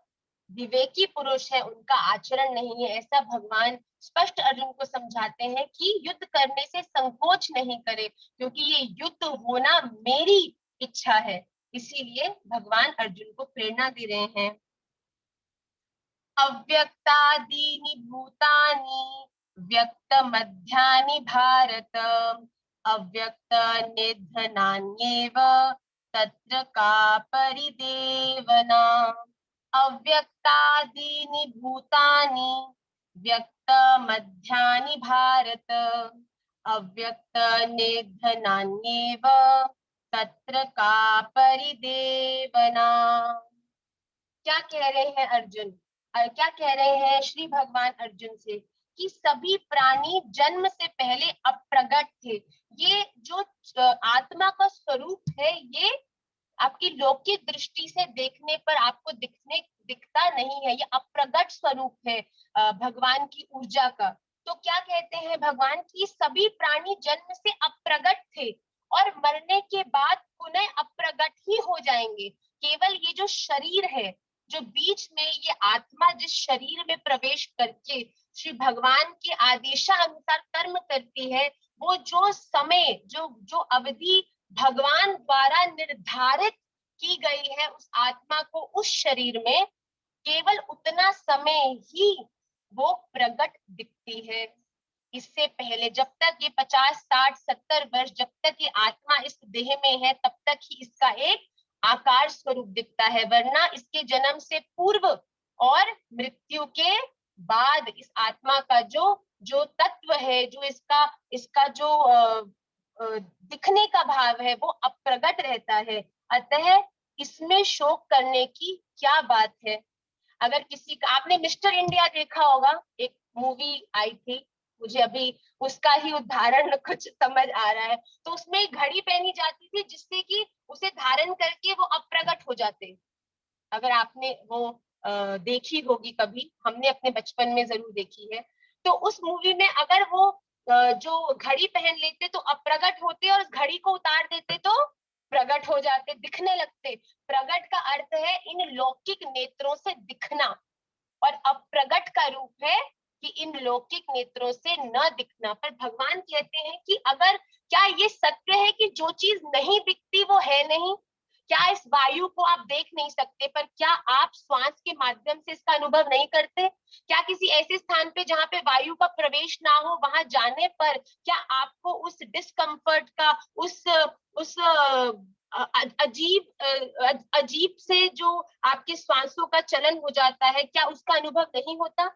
विवेकी पुरुष है उनका आचरण नहीं है। ऐसा भगवान स्पष्ट अर्जुन को समझाते हैं कि युद्ध करने से संकोच नहीं करे, क्योंकि ये युद्ध होना मेरी इच्छा है। इसीलिए भगवान अर्जुन को प्रेरणा दे रहे हैं। अव्यक्तादीनि भूतानि व्यक्त मध्यानि भारत अव्यक्त निधनान्येव तत्र का परिदेवना। अव्यक्तादीनि भूतानि व्यक्त मध्यानि भारत अव्यक्त निधनान्येव तत्र का परिदेवना। क्या कह रहे हैं अर्जुन, क्या कह रहे हैं श्री भगवान अर्जुन से कि सभी प्राणी जन्म से पहले अप्रगट थे। ये जो आत्मा का स्वरूप है ये आपकी लौकिक दृष्टि से देखने पर आपको दिखता नहीं है, ये अप्रगट स्वरूप है भगवान की ऊर्जा का। तो क्या कहते हैं भगवान की सभी प्राणी जन्म से अप्रगट थे और मरने के बाद पुनः अप्रगट ही हो जाएंगे। केवल ये जो शरीर है, जो बीच में ये आत्मा जिस शरीर में प्रवेश करके श्री भगवान के आदेशानुसार कर्म करती है, वो जो समय जो अवधि भगवान द्वारा निर्धारित की गई है उस आत्मा को उस शरीर में, केवल उतना समय ही वो प्रकट दिखती है। इससे पहले जब तक ये 50, 60, 70 वर्ष जब तक ये आत्मा इस देह में है तब तक ही इसका एक आकार स्वरूप दिखता है, वरना इसके जन्म से पूर्व और मृत्यु के बाद इस आत्मा का जो तत्व है, जो इसका जो दिखने का भाव है वो अप्रगट रहता है। अतः इसमें शोक करने की क्या बात है। अगर किसी का, आपने मिस्टर इंडिया देखा होगा, एक मूवी आई थी, मुझे अभी उसका ही उदाहरण कुछ समझ आ रहा है। तो उसमें घड़ी पहनी जाती थी जिससे कि उसे धारण करके वो अप्रगट हो जाते। अगर आपने वो देखी होगी कभी, हमने अपने बचपन में जरूर देखी है। तो उस मूवी में अगर वो जो घड़ी पहन लेते तो अप्रगट होते और उस घड़ी को उतार देते तो प्रगट हो जाते, दिखने लगते। प्रगट का अर्थ है इन लौकिक नेत्रों से दिखना, और अप्रगट का रूप है कि इन लौकिक नेत्रों से न दिखना। पर भगवान कहते हैं कि अगर क्या ये सत्य है कि जो चीज नहीं दिखती वो है नहीं? क्या इस वायु को आप देख नहीं सकते, पर क्या आप श्वास के माध्यम से इसका अनुभव नहीं करते? क्या किसी ऐसे स्थान पे जहाँ पे वायु का प्रवेश ना हो वहां जाने पर क्या आपको उस डिस्कम्फर्ट का, उस अजीब से जो आपके श्वासों का चलन हो जाता है, क्या उसका अनुभव नहीं होता?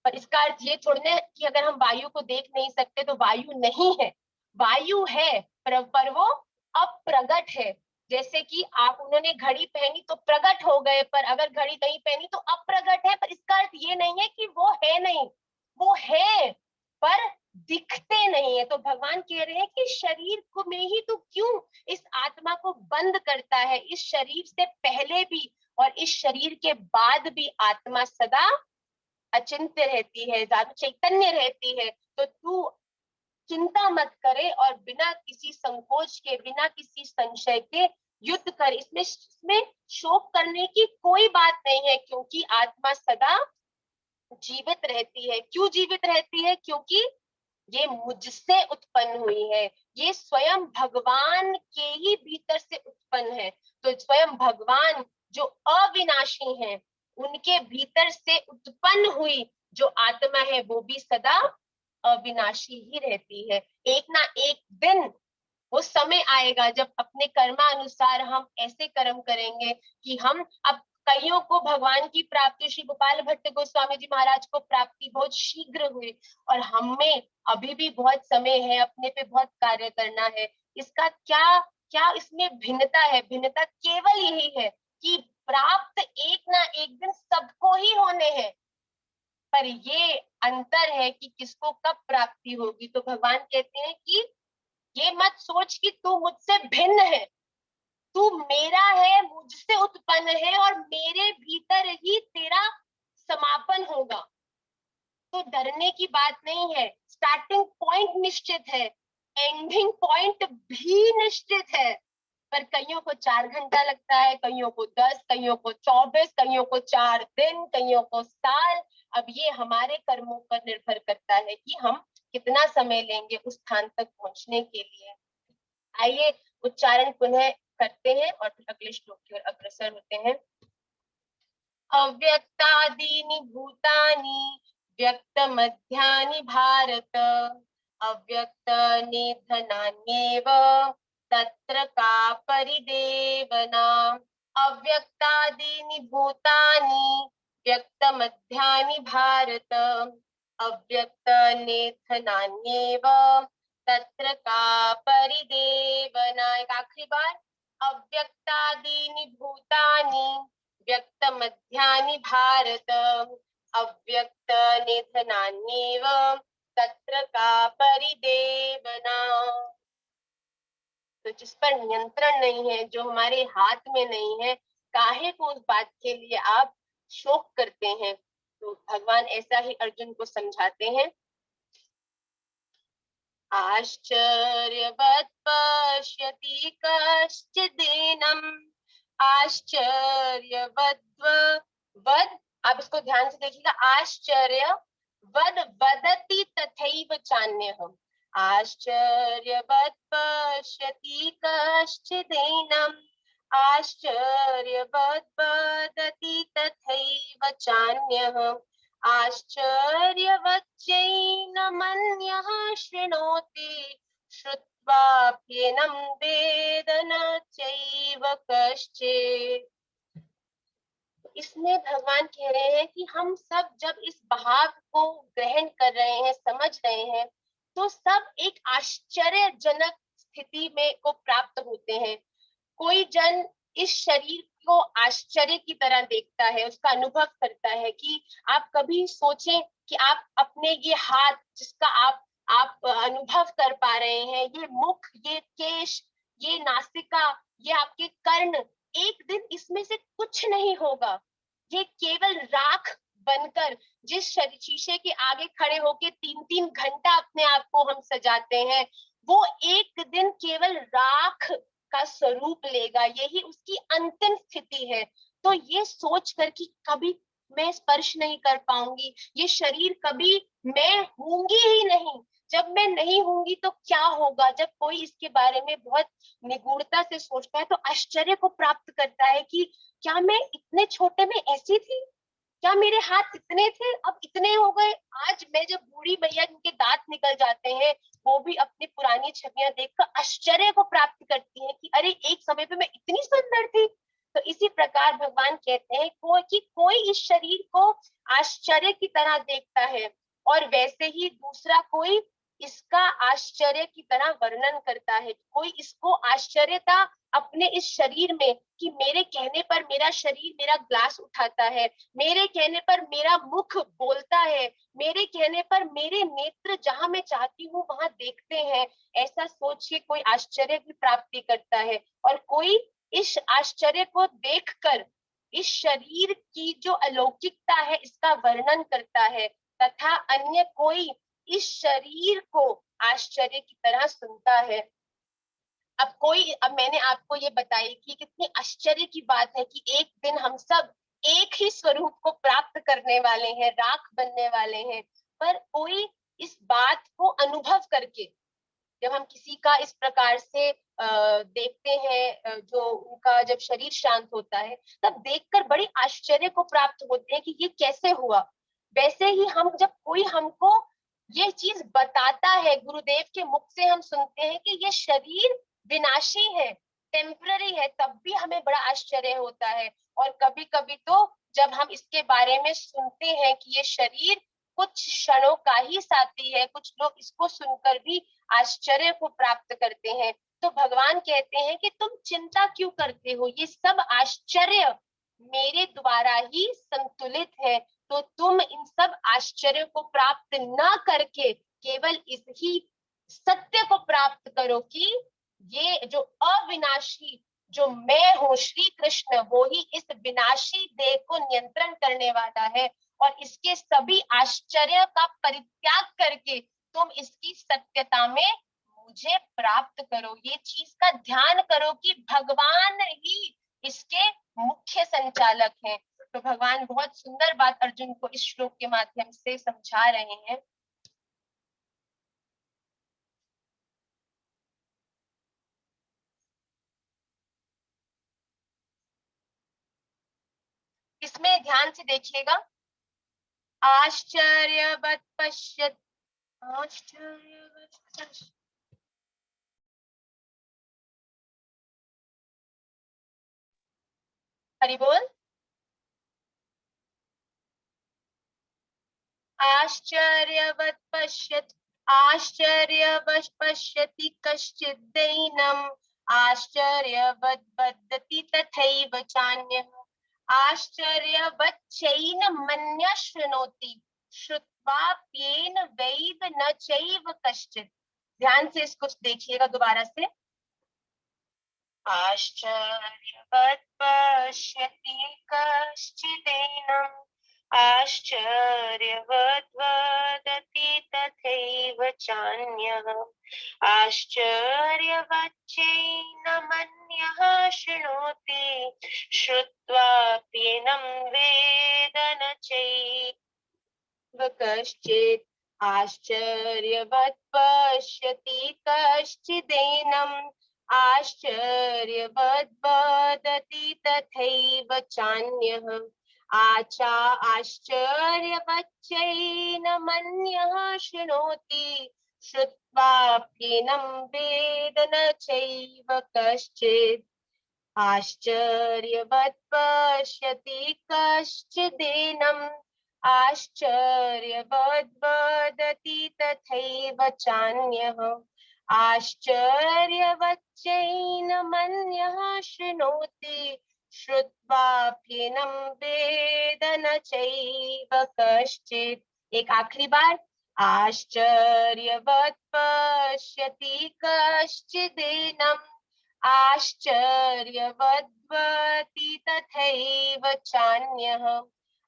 पर इसका अर्थ ये थोड़ी ना कि अगर हम वायु को देख नहीं सकते तो वायु नहीं है। वायु है पर वो अप्रगट है। जैसे कि आप उन्होंने घड़ी पहनी तो प्रकट हो गए, पर अगर घड़ी नहीं पहनी तो अप्रगट है। पर इसका अर्थ ये नहीं है कि वो है नहीं, वो है पर दिखते नहीं है। तो भगवान कह रहे हैं कि शरीर को में ही तो क्यों इस आत्मा को बंद करता है। इस शरीर से पहले भी और इस शरीर के बाद भी आत्मा सदा अचिंत्य रहती है, ज्यादा चैतन्य रहती है। तो तू चिंता मत करे और बिना किसी संकोच के, बिना किसी संशय के युद्ध कर। इसमें शोक करने की कोई बात नहीं है, क्योंकि आत्मा सदा जीवित रहती है। क्यों जीवित रहती है? क्योंकि ये मुझसे उत्पन्न हुई है, ये स्वयं भगवान के ही भीतर से उत्पन्न है। तो स्वयं भगवान जो अविनाशी हैं, उनके भीतर से उत्पन्न हुई जो आत्मा है वो भी सदा अविनाशी ही रहती है। एक ना एक दिन वो समय आएगा जब अपने कर्मानुसार हम ऐसे कर्म करेंगे कि हम, अब कईयों को भगवान की प्राप्ति, श्री गोपाल भट्ट गोस्वामी जी महाराज को प्राप्ति बहुत शीघ्र हुई, और हमें अभी भी बहुत समय है, अपने पे बहुत कार्य करना है। इसका क्या क्या इसमें भिन्नता है? भिन्नता केवल यही है कि प्राप्त एक ना एक दिन सबको ही होने हैं, पर ये अंतर है कि किसको कब प्राप्ति होगी। तो भगवान कहते हैं कि ये मत सोच कि तू मुझसे भिन्न है, तू मेरा है, मुझसे उत्पन्न है और मेरे भीतर ही तेरा समापन होगा। तो डरने की बात नहीं है। स्टार्टिंग पॉइंट निश्चित है, एंडिंग पॉइंट भी निश्चित है, पर कईयों को 4 घंटा लगता है, कईयों को 10, कईयों को 24, कईयों को 4 दिन, कईयों को साल। अब ये हमारे कर्मों पर निर्भर करता है कि हम कितना समय लेंगे उस स्थान तक पहुंचने के लिए। आइए उच्चारण पुनः करते हैं और फिर अगले श्लोक की ओर अग्रसर होते हैं। अव्यक्तादीनि भूतानि व्यक्तमध्यानि भारत, अव्यक्त निधनान्येव तत्र का परिदेवना। अव्यक्तादीनि भूतानि व्यक्तमध्यानि भारत, अव्यक्त निधनान्येव तत्र का परिदेवना। एक आखिरी बार, अव्यक्तादीनि भूतानि व्यक्तमध्यानि भारत, अव्यक्त निधनान्येव तत्र का परिदेवना। तो जिस पर नियंत्रण नहीं है, जो हमारे हाथ में नहीं है, काहे को उस बात के लिए आप शोक करते हैं। तो भगवान ऐसा ही अर्जुन को समझाते हैं। आश्चर्यवत् पश्यति कश्चिदेनम्, आश्चर्यवद्, आप इसको ध्यान से देखिएगा, आश्चर्य वद वदति तथैव चान्यः। आश्चर्यवत् पश्यति कश्चिदेनम्, आश्चर्यवद् वदति तथैव चान्यः। आश्चर्यवच्चैनमन्यः शृणोति, श्रुत्वाप्येनं वेद न चैव कश्चित्। इसमें भगवान कह रहे हैं कि हम सब जब इस भाव को ग्रहण कर रहे हैं, समझ रहे हैं, तो सब एक आश्चर्यजनक स्थिति में को प्राप्त होते हैं। कोई जन इस शरीर को आश्चर्य की तरह देखता है, उसका अनुभव करता है कि आप कभी सोचें कि आप अपने ये हाथ जिसका आप अनुभव कर पा रहे हैं, ये मुख, ये केश, ये नासिका, ये आपके कर्ण, एक दिन इसमें से कुछ नहीं होगा। ये केवल राख बनकर, जिस शीशे के आगे खड़े होके 3-3 घंटा अपने आप को हम सजाते हैं, वो एक दिन केवल राख का स्वरूप लेगा। यही उसकी अंतिम स्थिति है। तो ये सोच कर कि कभी मैं स्पर्श नहीं कर पाऊंगी, ये शरीर कभी मैं हूंगी ही नहीं, जब मैं नहीं हूंगी तो क्या होगा, जब कोई इसके बारे में बहुत निगूढ़ता से सोचता है तो आश्चर्य को प्राप्त करता है कि क्या मैं इतने छोटे में ऐसी थी, क्या मेरे हाथ इतने थे, अब इतने हो गए। आज मैं जब बूढ़ी मैया जिनके दांत निकल जाते हैं, वो भी अपनी पुरानी छवियां देखकर आश्चर्य को प्राप्त करती हैं कि अरे एक समय पे मैं इतनी सुंदर थी। तो इसी प्रकार भगवान कहते हैं कि कोई इस शरीर को आश्चर्य की तरह देखता है, और वैसे ही दूसरा कोई इसका आश्चर्य की तरह वर्णन करता है। कोई इसको आश्चर्यता अपने इस शरीर में कि मेरे कहने पर मेरा शरीर मेरा ग्लास उठाता है, मेरे कहने पर मेरा मुख बोलता है, मेरे कहने पर मेरे नेत्र जहां मैं चाहती हूँ वहां देखते हैं, ऐसा सोच के कोई आश्चर्य की प्राप्ति करता है। और कोई इस आश्चर्य को देखकर इस शरीर की जो अलौकिकता है इसका वर्णन करता है, तथा अन्य कोई इस शरीर को आश्चर्य की तरह सुनता है। अब मैंने आपको ये बताई कि कितनी आश्चर्य की बात है कि एक दिन हम सब एक ही स्वरूप को प्राप्त करने वाले हैं, राख बनने वाले हैं। पर कोई इस बात को अनुभव करके, जब हम किसी का इस प्रकार से देखते हैं, जो उनका जब शरीर शांत होता है, तब देखकर बड़ी आश्चर्य को प्राप्त होते हैं कि ये कैसे हुआ। वैसे ही हम जब कोई हमको ये चीज बताता है, गुरुदेव के मुख से हम सुनते हैं कि ये शरीर विनाशी है, टेम्पररी है, तब भी हमें बड़ा आश्चर्य होता है। और कभी कभी तो जब हम इसके बारे में सुनते हैं कि ये शरीर कुछ क्षणों का ही साथी है, कुछ लोग इसको सुनकर भी आश्चर्य को प्राप्त करते हैं। तो भगवान कहते हैं कि तुम चिंता क्यों करते हो, ये सब आश्चर्य मेरे द्वारा ही संतुलित है। तो तुम इन सब आश्चर्य को प्राप्त न करके केवल इस ही सत्य को प्राप्त करो कि ये जो अविनाशी, जो मैं हूँ श्री कृष्ण, वो ही इस विनाशी देह को नियंत्रण करने वाला है। और इसके सभी आश्चर्य का परित्याग करके तुम इसकी सत्यता में मुझे प्राप्त करो। ये चीज का ध्यान करो कि भगवान ही इसके मुख्य संचालक हैं। तो भगवान बहुत सुंदर बात अर्जुन को इस श्लोक के माध्यम से समझा रहे हैं। इसमें ध्यान से देखिएगा, आश्चर्यवत् पश्यत्, आश्चर्यवत् पश्यत्, हरि बोल। आश्चर्यवत् पश्यत्, आश्चर्यवत् पश्यति कश्चित् दैनम्, आश्चर्यवत् बद्धति तथैव चान्यः, आश्चर्यवच्चैनमन्यः शृणोति, श्रुत्वाप्येन वेद न चैव कश्चित्। ध्यान से इसको देखिएगा दोबारा से। आश्चर्यवत् पश्यति कश्चिदेनम्, आश्चर्यवत् वदति तथैव चान्यः, आश्चर्यवच्चैनमन्यः शृणोति, श्रुत्वाप्येनं वेद न चैव कश्चित्, आश्चर्यवत् पश्यति कश्चिदेनम्, आश्चर्यवद् वदति तथैव चान्यः, आश्चर्यवच्चैनमन्यः शृणोति, श्रुत्वाप्येनं वेद न चैव कश्चित्, आश्चर्यवत् पश्यति कश्चिदेनम्, आश्चर्यवद् वदति तथैव चान्यः, आश्चर्यवच्चैनमन्यः शृणोति, श्रुत्वाप्येनं वेद न चैव कश्चित्। एक आखिरी बार, आश्चर्यवत् पश्यति कश्चिदेनम्, आश्चर्यवद् वदति तथैव चान्यः,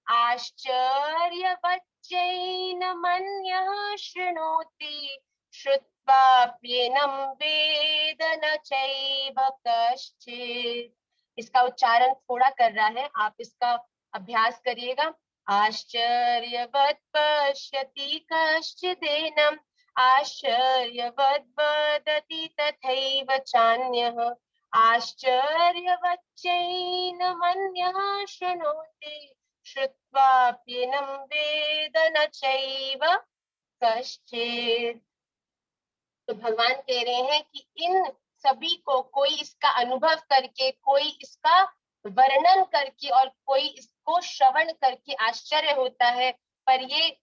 आश्चर्यवच्चैनमन्यः शृणोति, श्रुत्वाप्येनं वेद न चैव कश्चित्। इसका उच्चारण थोड़ा कर रहा है, आप इसका अभ्यास करिएगा। आश्चर्यवत् पश्यति कश्चिदेनम्, आश्चर्यवद् वदति तथैव चान्यः, आश्चर्यवच्चैनमन्यः शृणोति, श्रुत्वाप्येनं वेद न चैव कश्चित्। तो भगवान कह रहे हैं कि इन सभी को कोई इसका अनुभव करके, कोई इसका वर्णन करके और कोई इसको श्रवण करके आश्चर्य होता है, पर ये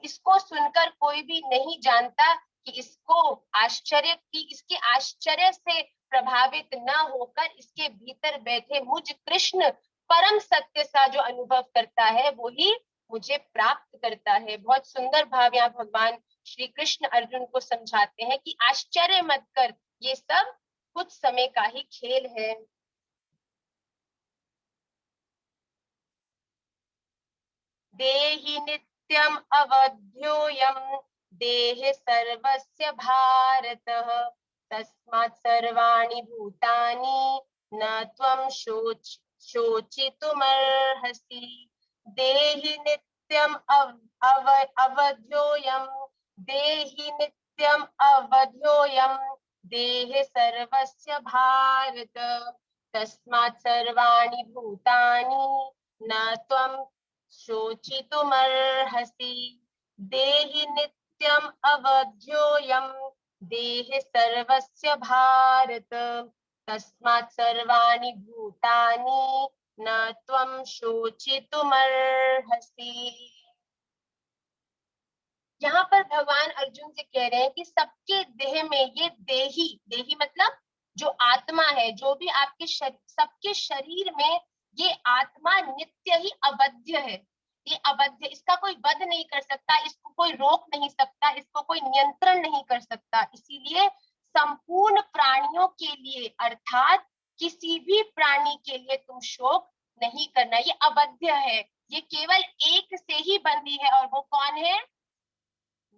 इसको सुनकर कोई भी नहीं जानता कि इसके आश्चर्य से प्रभावित न होकर इसके भीतर बैठे मुझ कृष्ण परम सत्य सा जो अनुभव करता है वो ही मुझे प्राप्त करता है। बहुत सुंदर भाव यहाँ भगवान श्री कृष्ण अर्जुन को समझाते हैं कि आश्चर्य मत कर, ये सब कुछ समय का ही खेल है। देहि नित्यम अवध्योयम देहे सर्वस्य भारतः तस्मात् सर्वाणि भूतानि न त्वं शोचितुमर्हसि। देहि नित्यम अवध्योयम देहि नित्यम अवध्योयम देहे सर्वस्य भारत तस्मात् सर्वाणि भूतानि न त्वं शोचितुमर्हसि। देहि नित्यम अवध्योयम देहे सर्वस्य भारत तस्मात् सर्वाणि भूतानि न त्वं शोचितुमर्हसि। यहाँ पर भगवान अर्जुन से कह रहे हैं कि सबके देह में ये देही मतलब जो आत्मा है, जो भी आपके सबके शरीर में ये आत्मा नित्य ही अवध्य है। ये अवध्य, इसका कोई वध नहीं कर सकता, इसको कोई रोक नहीं सकता, इसको कोई नियंत्रण नहीं कर सकता। इसीलिए संपूर्ण प्राणियों के लिए अर्थात किसी भी प्राणी के लिए तुम शोक नहीं करना। ये अवध्य है, ये केवल एक से ही बंधी है और वो कौन है?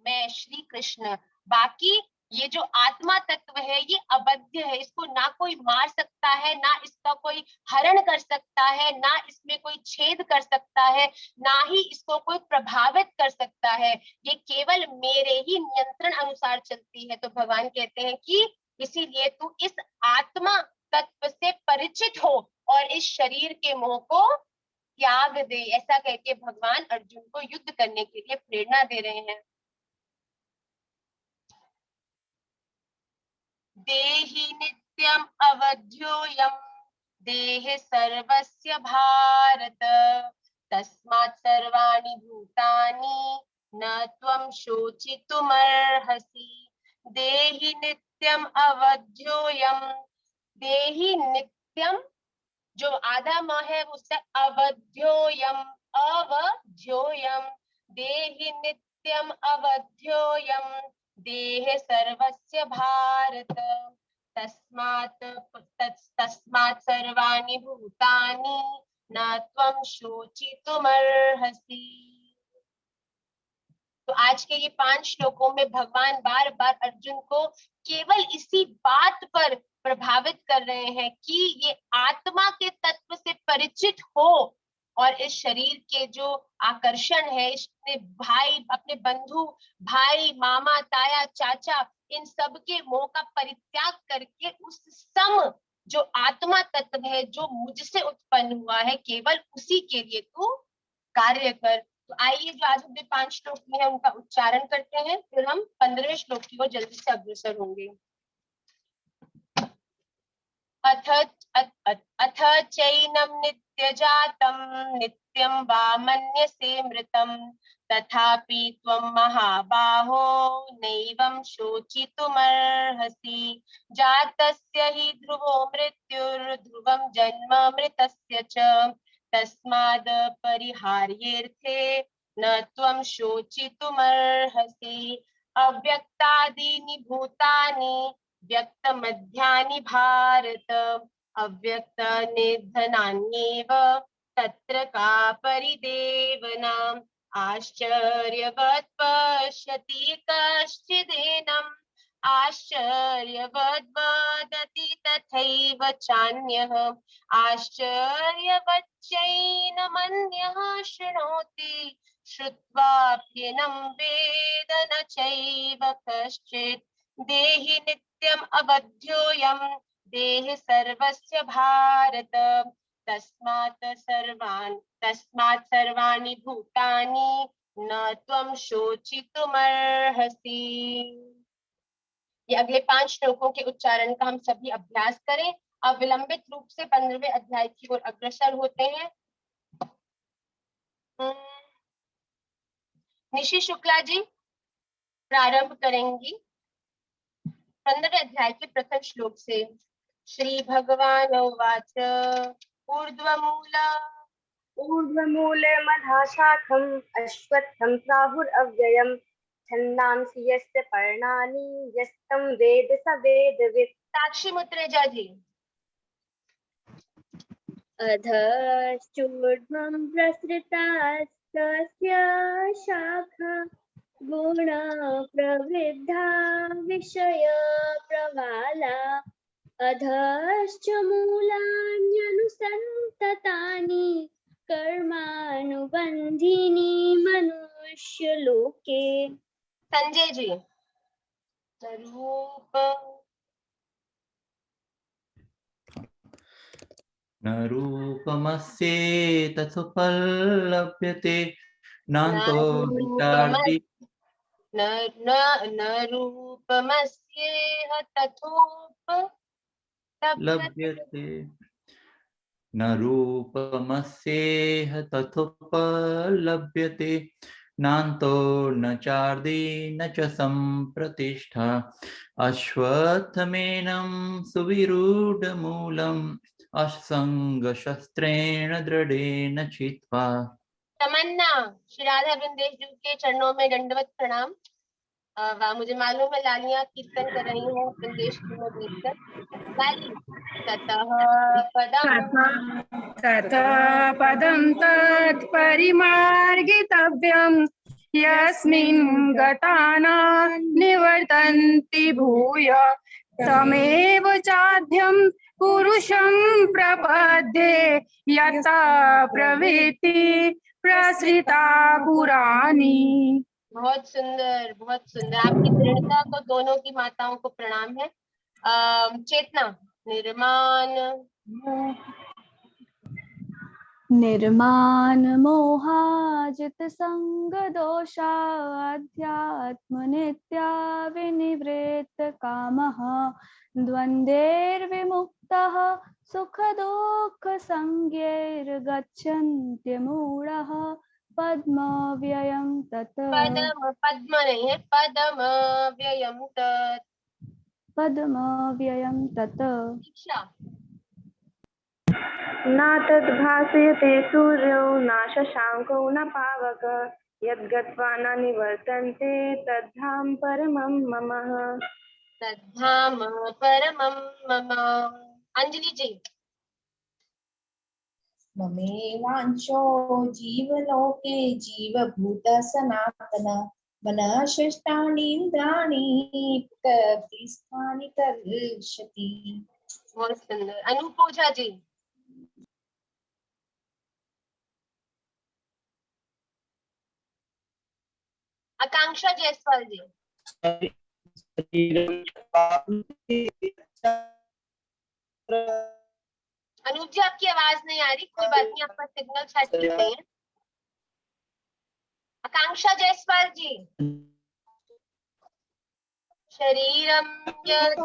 मैं श्री कृष्ण। बाकी ये जो आत्मा तत्व है ये अवध्य है, इसको ना कोई मार सकता है, ना इसका कोई हरण कर सकता है, ना इसमें कोई छेद कर सकता है, ना ही इसको कोई प्रभावित कर सकता है। ये केवल मेरे ही नियंत्रण अनुसार चलती है। तो भगवान कहते हैं कि इसीलिए तू इस आत्मा तत्व से परिचित हो और इस शरीर के मोह को त्याग दे। ऐसा कहकर भगवान अर्जुन को युद्ध करने के लिए प्रेरणा दे रहे हैं। देहि नित्यम अवध्योयम देहे सर्वस्य भारत तस्मात् सर्वाणि भूतानि न त्वं शोचितुमर्हसि। देहि नित्यम अवध्योयम, देहि नित्यम जो आधा म है उससे अवध्योयम, अवध्योयम देहि नित्यम अवध्योयम देहे सर्वस्य भारत तस्मात् सर्वाणि भूतानि न त्वं शोचितुमर्हसि। तो आज के ये 5 श्लोकों में भगवान बार बार अर्जुन को केवल इसी बात पर प्रभावित कर रहे हैं कि ये आत्मा के तत्व से परिचित हो और इस शरीर के जो आकर्षण है, इसने भाई, अपने बंधु, भाई, मामा, ताया, चाचा, इन सब के मोह का परित्याग करके उस सम जो आत्मा तत्व है जो मुझसे उत्पन्न हुआ है, केवल उसी के लिए तू कार्य कर। तो आइए जो आज हमने 5 श्लोक किए हैं उनका उच्चारण करते हैं, फिर हम 15वें श्लोक की ओर जल्दी से अग्रसर होंगे। अथ चैनम नित्यजातं नित्यं वा मन्यसे मृतं तथापि त्वं महाबाहो नैवं शोचितुमर्हसि। जातस्य हि ध्रुवो मृत्युर्ध्रुवं जन्म मृतस्य च तस्माद् परिहार्येऽर्थे न त्वं शोचितुमर्हसि। अव्यक्तादीनि भूतानि व्यक्तमध्यानि भारत अव्यक्त निधनान्येव तत्र का परिदेवना। आश्चर्यवत् पश्यति कश्चिदेनम् आश्चर्यवद् वदति तथैव चान्यः आश्चर्यवच्चैनमन्यः शृणोति श्रुत्वाप्येनं वेद न चैव कश्चित्। देहि नित्यम् अवध्योयम देह सर्वस्य भारत तस्मात् सर्वाणि भूतानि न त्वं शोचितुमर्हसि। ये अगले 5 श्लोकों के उच्चारण का हम सभी अभ्यास करें। अब विलंबित रूप से 15वें अध्याय की ओर अग्रसर होते हैं। निशि शुक्ला जी प्रारंभ करेंगी। 15वें अध्याय के प्रथम श्लोक से। श्री भगवान उवाच ऊर्ध्वमूले मधाशाखम् अश्वत्थं प्राहुरव्ययम् छन्दांसि यस्य पर्णानि यस्तं वेद स वेदवित्। साक्षी मुद्रेजा जी। अधश्चूर्ध्वं प्रसृतास्तस्य शाखा गुणा प्रवृद्धा विषय प्रवाला अधश्च मूलान्यनुसन्ततानि कर्मानुबन्धीनि मनुष्यलोके। संजय जी। स्वरूप न रूपमस्येतत्फलप्यते नान्तो विचार्दि न रूपमस्येह लभ्यते न रूपमस्येह तथोपलभ्यते नान्तो न चार्दि न च सम्प्रतिष्ठा अश्वत्थमेनं सुविरूढमूलम् असंगशस्त्रेण दृढ़ेन चित्वा। तमन्ना। श्री राधा वृंदेश जी के चरणों में दंडवत प्रणाम। मुझे मालूम है लालियां कीर्तन कर रही हैं वृंदेश जी में बैठकर। लाली ततः पदं तत्परिमार्गितव्यं यस्मिन् गताना निवर्तन्ति भूय तमेव चाद्यं पुरुषं प्रपद्ये यथा प्रवृत्ति प्रसृता पुराणी। बहुत सुंदर, बहुत सुंदर। आपकी दृढ़ता को दोनों की माताओं को प्रणाम है। चेतना। निर्माण मोहाजित संग दोषा अध्यात्म नित्या विनिवृत्त कामः द्वन्द्वैर्विमुक्तः सुख दुःख संज्ञैर्गच्छन्त्यमूढः पद्म व्ययं तत्। पद्म नहीं है, पदम व्ययम तत्। पद्म व्ययं तत्। न तद्भासयते सूर्यो न शशांको न पावक यद्गत्वा न निवर्तन्ते तद्धाम परमं मम। तद्धाम परमं मम। अंजलि जी। ममेवांशो जीवलोके जीवभूत सनातन मनः षष्ठानीन्द्राणि प्रकृतिस्थानि कर्षति। बहुत सुंदर। अनुपूजा जी। आकांक्षा जायसवाल जी। अनूप जी आपकी आवाज नहीं आ रही, कोई बात नहीं, आपका सिग्नल शायद ठीक नहीं है। आकांक्षा जायसवाल जी। शरीरम यद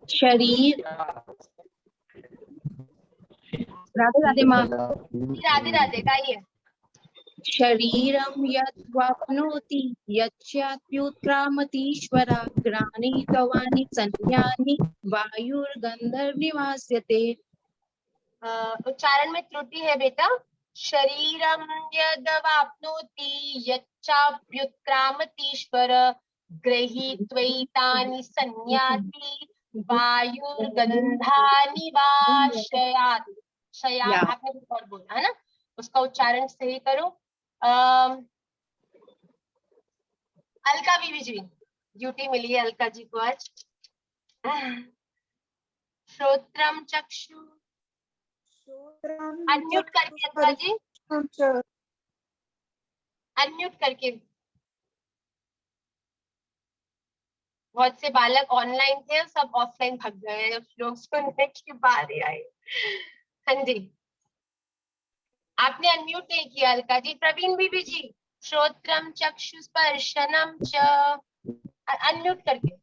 शरीर। राधे राधे माँ। राधे राधे गाइए। शरीरं यद्वाप्नोति यच्चाप्युत्क्रामतीश्वरा ग्राणी गवानि संज्ञानि वायुर्गन्धर्वनिवास्यते। उच्चारण में त्रुटि है बेटा। शरीरम यद्वाप्नोति यच्चाप्युत्क्रामतीश्वर गृहीत्वैतानि संयाति वायुर्गन्धानि वाशयात्। शयात् आपने कुछ और बोला है ना, उसका उच्चारण सही करो। अलका बीबी जी, ड्यूटी मिली है अलका जी को आज। श्रोत्रम चक्षु। अनम्यूट करके अलका जी, अनम्यूट करके। बहुत से बालक ऑनलाइन थे, सब ऑफलाइन भाग गए, लोग सुनने की बारी आई। हाँ जी, आपने अनम्यूट नहीं किया अलका जी। प्रवीण बीबी जी, श्रोत्रम चक्षु स्पर्शनम च, अनम्यूट करके।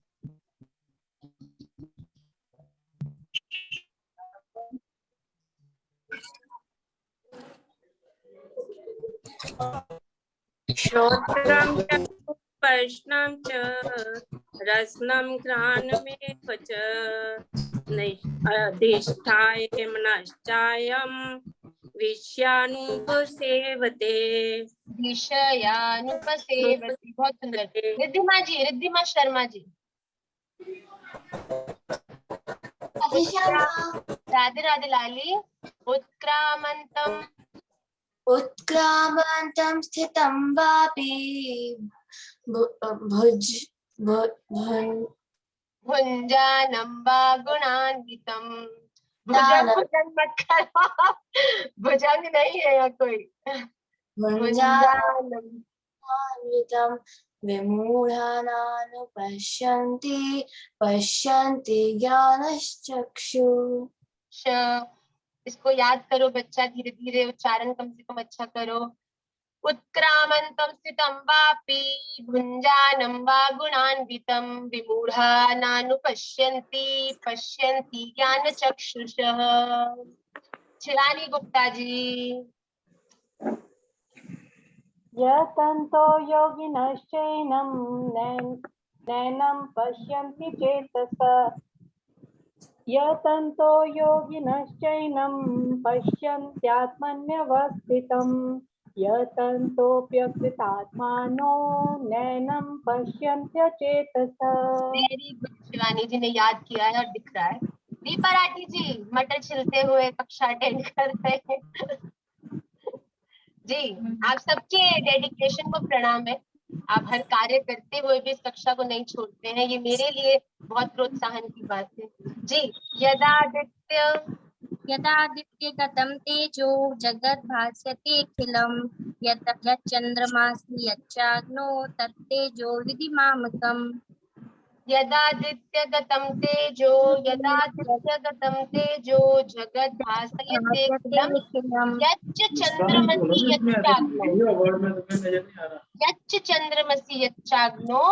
श्रोत्रं च स्पर्शनं च रत्नं घ्राणमेव च अधिष्ठाय मनश्चायं विषयानुपसेवते। विषयानुपसेवते, बहुत सुंदर। रिद्धिमा जी, रिद्धिमा शर्मा जी। राधे राधे लाली। उत्क्रामन्तम् उत्क्रामन्तं स्थितं वापि भुञ्जानं वा गुणान्वितं। भुजंग भुजंग मत करो, भुजंग नहीं है या कोई। भुञ्जानन्वितं विमूढानानुपश्यन्ति पश्यन्ति ज्ञानश्चक्षुः। इसको याद करो बच्चा, धीरे धीरे उच्चारण कम से कम अच्छा करो। उत्क्रामन्तं स्थितं वापि भुञ्जानं वा गुणान्वितं विमूढानानुपश्यन्ति पश्यन्ति ज्ञानचक्षुषः। शिवानी गुप्ता जी। यतन्तो योगिनश्चैनं नैनं पश्यन्ति चेतसा। यतन्तो योगिनश्चैनं पश्यन्त्यात्मन्यवस्थितं। यतन्तोऽप्यकृतात्मानो नैनं पश्यन्त्यचेतसा। वेरी गुड, शिवानी जी ने याद किया है और दिख रहा है। दीपा राठी जी, मटर छिलते हुए कक्षा अटेंड कर रहे हैं। जी, आप सबके डेडिकेशन को प्रणाम है। आप हर कार्य करते हुए भी इस कक्षा को नहीं छोड़ते हैं, ये मेरे लिए बहुत प्रोत्साहन की बात है। जी, यदादित्य गतं तेजो जगद्भास्यतेऽखिलं यच्चन्द्रमासि यच्चाग्नो तत्तेजो विधिमामकम्। यदादित्यगतं तेजो जगद्भासयतेऽखिलं यच्च चन्द्रमसि यच्चाग्नो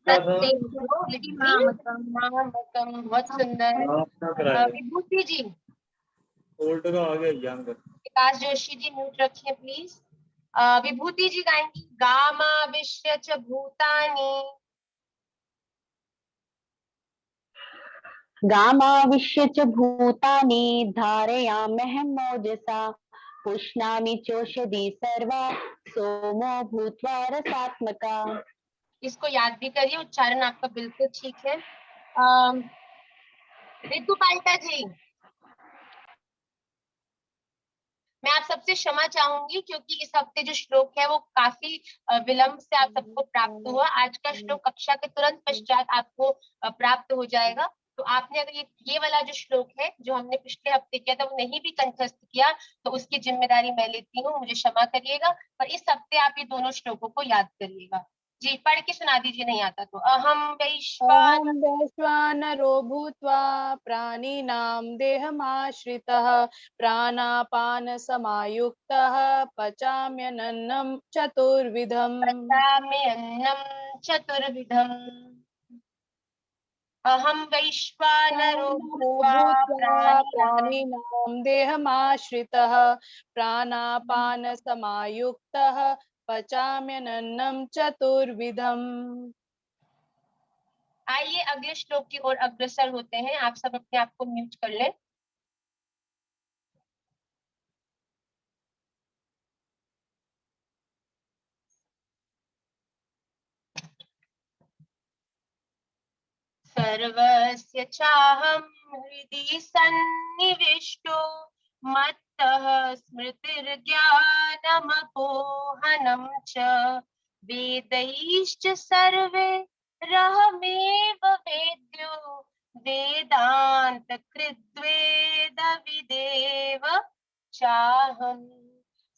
तत्तेजो विधिमामकम्। बहुत सुंदर। विभूति जी। विकास जोशी जी म्यूट रखिए प्लीज। विभूति जी गाएंगी। गामाविश्य च भूतानि गामाविश्य च भूतानि धारयाम्यहं मोजसा। पुष्णामि चोषधि सर्वा सोमो भूत्वा रसात्मका। इसको याद भी करिए, उच्चारण आपका बिल्कुल ठीक है। रितु पाल्टा जी, मैं आप सबसे क्षमा चाहूंगी क्योंकि इस हफ्ते जो श्लोक है वो काफी विलंब से आप सबको प्राप्त हुआ। आज का श्लोक कक्षा के तुरंत पश्चात आपको प्राप्त हो जाएगा। तो आपने अगर ये वाला जो श्लोक है जो हमने पिछले हफ्ते किया था वो नहीं भी कंठस्थ किया तो उसकी जिम्मेदारी मैं लेती हूँ, मुझे क्षमा करिएगा। पर इस हफ्ते आप ये दोनों श्लोकों को याद करिएगा। जी, पढ़ के सुना दीजिए नहीं आता तो। अहम वैश्वानरो भूत्वा प्राणिनां देहमाश्रितः प्राणापान समायुक्तः पचाम्यन्नं चतुर्विधम्। अहम वैश्वानरो भूत्वा प्राणिनां देहमाश्रितः प्राणापान समायुक्तः पचाम्यन्नं चतुर्विधम्। आइए अगले श्लोक की ओर अग्रसर होते हैं। आप सब अपने आप को म्यूट कर लें। सर्वस्य चाहं हृदि सन्निविष्टो मत्तः स्मृतिर्ज्ञानमपोहनं च वेदैश्च सर्वे रहमेव वेद्यो वेदान्तकृद्वेदविदेव चाहम्।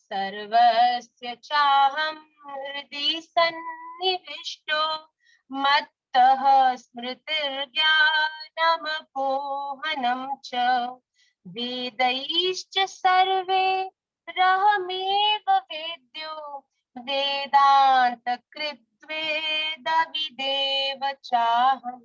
सर्वस्य चाहं हृदि सन्निविष्टो मत्तः स्मृतिर्ज्ञानमपोहनं च वेदैश्च सर्वे रहमेव वेद्यो वेदान्तकृद्वेदविदेव चाहम्।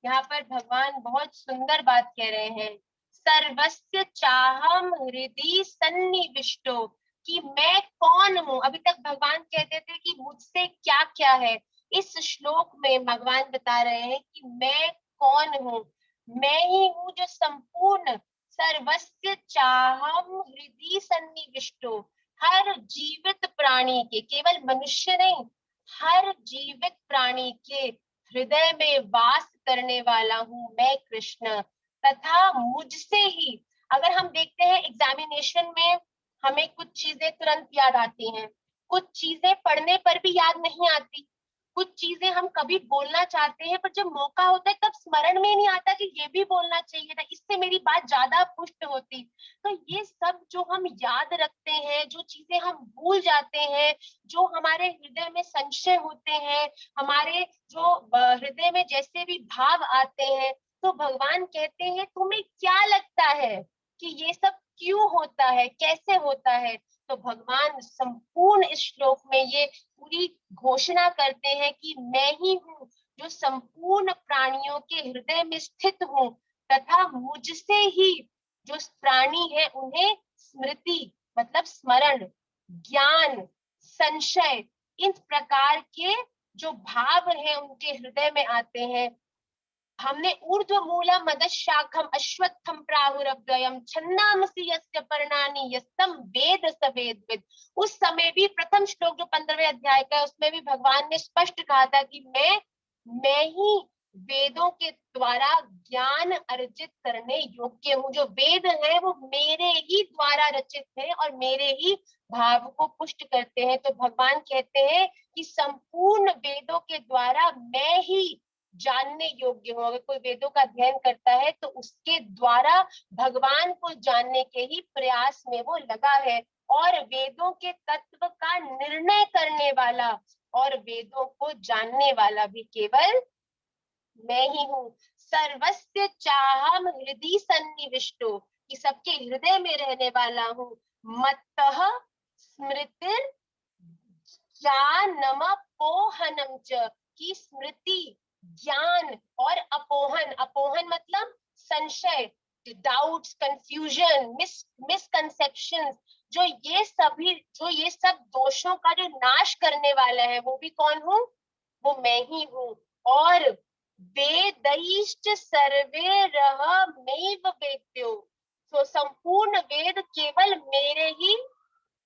यहाँ पर भगवान बहुत सुंदर बात कह रहे हैं। सर्वस्य चाहम हृदि सन्निविष्टो, कि मैं कौन हूँ। अभी तक भगवान कहते थे कि मुझसे क्या क्या है, इस श्लोक में भगवान बता रहे हैं कि मैं कौन हूँ, मैं ही हूँ जो संपूर्ण सर्वस्य चाहम हृदय सन्निविष्टो, हर जीवित प्राणी के, केवल मनुष्य नहीं, हर जीवित प्राणी के हृदय में वास करने वाला हूँ मैं कृष्ण। तथा मुझसे ही, अगर हम देखते हैं एग्जामिनेशन में हमें कुछ चीजें तुरंत याद आती हैं, कुछ चीजें पढ़ने पर भी याद नहीं आती, कुछ चीजें हम कभी बोलना चाहते हैं पर जब मौका होता है तब स्मरण में नहीं आता कि ये भी बोलना चाहिए था, इससे मेरी बात ज्यादा पुष्ट होती। तो ये सब जो हम याद रखते हैं, जो चीजें हम भूल जाते हैं, जो हमारे हृदय में संशय होते हैं, हमारे जो हृदय में जैसे भी भाव आते हैं, तो भगवान कहते हैं तुम्हें क्या लगता है कि ये सब क्यों होता है, कैसे होता है। तो भगवान संपूर्ण इस श्लोक में ये पूरी घोषणा करते हैं कि मैं ही हूँ जो संपूर्ण प्राणियों के हृदय में स्थित हूँ, तथा मुझसे ही जो प्राणी है उन्हें स्मृति मतलब स्मरण, ज्ञान, संशय, इन प्रकार के जो भाव हैं उनके हृदय में आते हैं। हमने ऊर्ध्व मूलम मदशाखम अश्वत्थम प्राहुरव्ययम छन्दामसि यस्य पर्णानि यस्तम वेद स वेदविद। उस समय भी प्रथम श्लोक जो 15वें अध्याय का है उसमें भी भगवान ने स्पष्ट कहा था कि मैं ही वेदों के द्वारा ज्ञान अर्जित करने योग्य हूँ। जो वेद है वो मेरे ही द्वारा रचित है और मेरे ही भाव को पुष्ट करते हैं। तो भगवान कहते हैं कि संपूर्ण वेदों के द्वारा मैं ही जानने योग्य हूँ। अगर कोई वेदों का अध्ययन करता है तो उसके द्वारा भगवान को जानने के ही प्रयास में वो लगा है, और वेदों के तत्व का निर्णय करने वाला और वेदों को जानने वाला भी केवल मैं ही हूँ। सर्वस्य चाहम हृदय सन्निविष्टो, कि सबके हृदय में रहने वाला हूँ। मत्तः स्मृतिर ज्ञानम अपोहनम च, की स्मृति, ज्ञान और अपोहन, अपोहन मतलब संशय, डाउट्स, कंफ्यूजन, मिसकंसेप्शंस, जो ये सब दोषों का जो नाश करने वाला है वो भी कौन हूँ, वो मैं ही हूँ। और वेदैश्च सर्वे रहमेव वेद्यो, तो संपूर्ण वेद केवल मेरे ही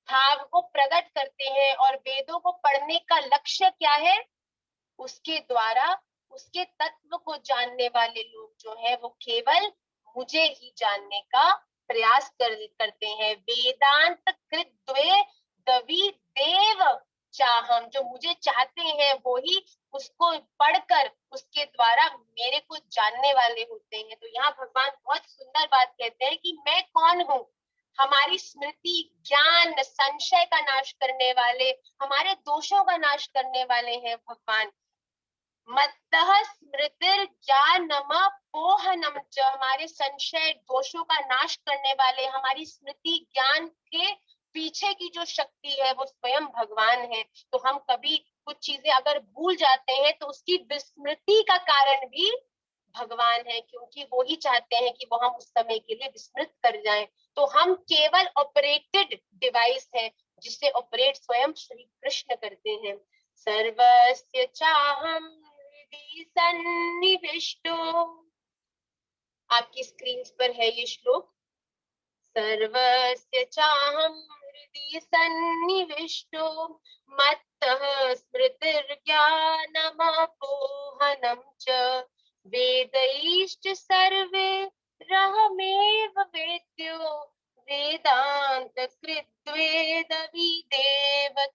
भाव को प्रकट करते हैं। और वेदों को पढ़ने का लक्ष्य क्या है, उसके द्वारा उसके तत्व को जानने वाले लोग जो है वो केवल मुझे ही जानने का प्रयास करते हैं। वेदांत कृद्वे दवि देव चाहम, जो मुझे चाहते हैं वो ही उसको पढ़कर उसके द्वारा मेरे को जानने वाले होते हैं। तो यहाँ भगवान बहुत सुंदर बात कहते हैं कि मैं कौन हूँ, हमारी स्मृति, ज्ञान, संशय का नाश करने वाले, हमारे दोषों का नाश करने वाले हैं भगवान। मत्तः स्मृतिर ज्ञानम पोहनम च, हमारे संशय दोषों का नाश करने वाले, हमारी स्मृति ज्ञान के पीछे की जो शक्ति है वो स्वयं भगवान है। तो हम कभी कुछ चीजें अगर भूल जाते हैं तो उसकी विस्मृति का कारण भी भगवान है, क्योंकि वो ही चाहते हैं कि वो हम उस समय के लिए विस्मृत कर जाएं। तो हम केवल ऑपरेटेड डिवाइस है जिसे ऑपरेट स्वयं श्री कृष्ण करते हैं। सर्वस्य चाहम हृदि सन्निविष्टो, आपकी स्क्रीन पर है ये श्लोक। सर्वस्य चाहम हृदि सन्निविष्टो मत्तः स्मृतिर्ज्ञानमपोहनं च वेदैश्च सर्वे रहमेव वेद्यो वेदांत कृद्वेदविदेव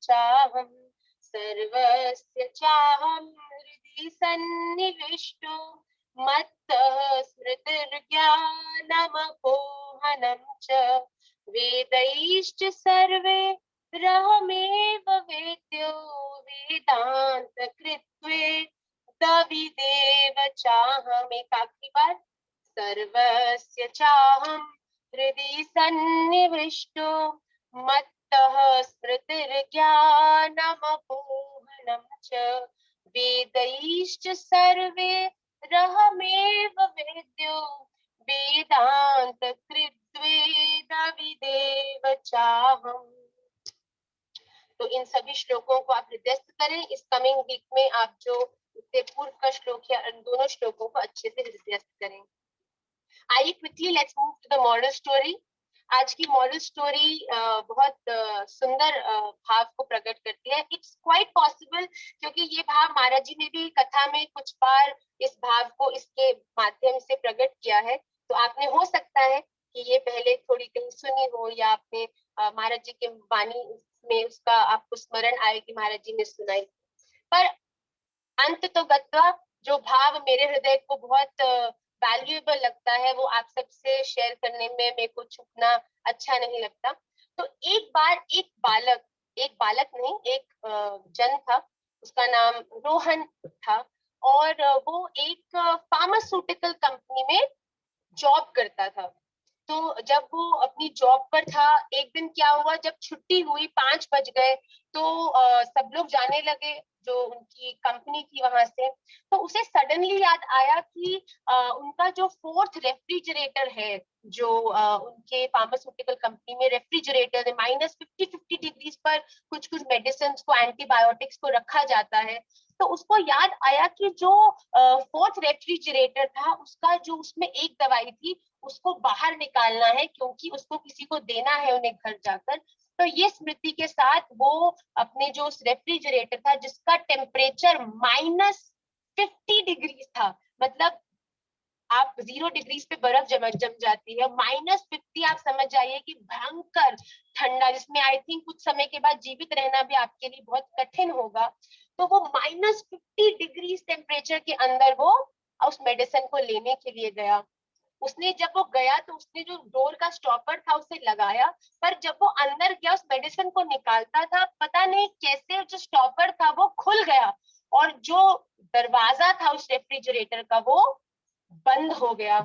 चाहम्। सर्वस्य चाहं हृदि सन्निविष्टो मत्तः स्मृतिर्ज्ञानमपोहनं च वेदैश्च सर्वे रहमेव वेद्यो वेदांत कृद्वेदविदेव चाहम्। एक आखिरी बार, सर्वस्य चाहं हृदि सन्निविष्टो मत्तः स्मृतिर्ज्ञानमपोहनं च वेदैश्च सर्वे रहमेव वेद्यो वेदांत कृद्वेदविदेव चाहम्। तो इन सभी श्लोकों को आप हृदयस्थ करें। इस कमिंग वीक में आप जो इससे पूर्व का श्लोक है इन दोनों श्लोकों को अच्छे से हृदयस्थ करें। आइए quickly let's move to the moral story. आज की मॉरल स्टोरी बहुत सुंदर भाव को प्रकट करती है। इट्स क्वाइट पॉसिबल, क्योंकि ये भाव महाराज जी ने भी कथा में कुछ बार इस भाव को इसके माध्यम से प्रकट किया है, तो आपने हो सकता है कि ये पहले थोड़ी कहीं सुनी हो या आपने महाराज जी के वाणी में उसका आपको स्मरण आए कि महाराज जी ने सुनाई। पर अंत तो गत्वा जो भाव मेरे हृदय को बहुत वैल्यूएबल लगता है वो आप सबसे शेयर करने में मेरे को चूकना अच्छा नहीं लगता। तो एक बार एक बालक नहीं, एक जन था, उसका नाम रोहन था और वो एक फार्मास्यूटिकल कंपनी में जॉब करता था। तो जब वो अपनी जॉब पर था, एक दिन क्या हुआ, जब छुट्टी हुई 5 बज गए तो सब लोग जाने लगे जो उनकी कंपनी थी वहां से। तो उसे सडनली याद आया कि उनका जो 4th रेफ्रिजरेटर है, जो उनके फार्मास्यूटिकल कंपनी में रेफ्रिजरेटर है, -50 डिग्रीज पर कुछ कुछ मेडिसिन को, एंटीबायोटिक्स को रखा जाता है। तो उसको याद आया कि जो 4th रेफ्रिजरेटर था उसका जो उसमें एक दवाई थी उसको बाहर निकालना है, क्योंकि उसको किसी को देना है उन्हें घर जाकर। तो ये स्मृति के साथ वो अपने जो रेफ्रिजरेटर था जिसका टेम्परेचर -50 डिग्री था, मतलब आप 0 डिग्रीज पे बर्फ जम जाती है, -50 आप समझ जाइए कि भयंकर ठंडा, जिसमें आई थिंक कुछ समय के बाद जीवित रहना भी आपके लिए बहुत कठिन होगा। तो वो -50 डिग्री टेम्परेचर के अंदर वो उस मेडिसिन को लेने के लिए गया। उसने जब वो गया तो उसने जो डोर का स्टॉपर था उसे लगाया, पर जब वो अंदर गया उस मेडिसिन को निकालता था, पता नहीं कैसे जो स्टॉपर था वो खुल गया और जो दरवाजा था उस रेफ्रिजरेटर का वो बंद हो गया।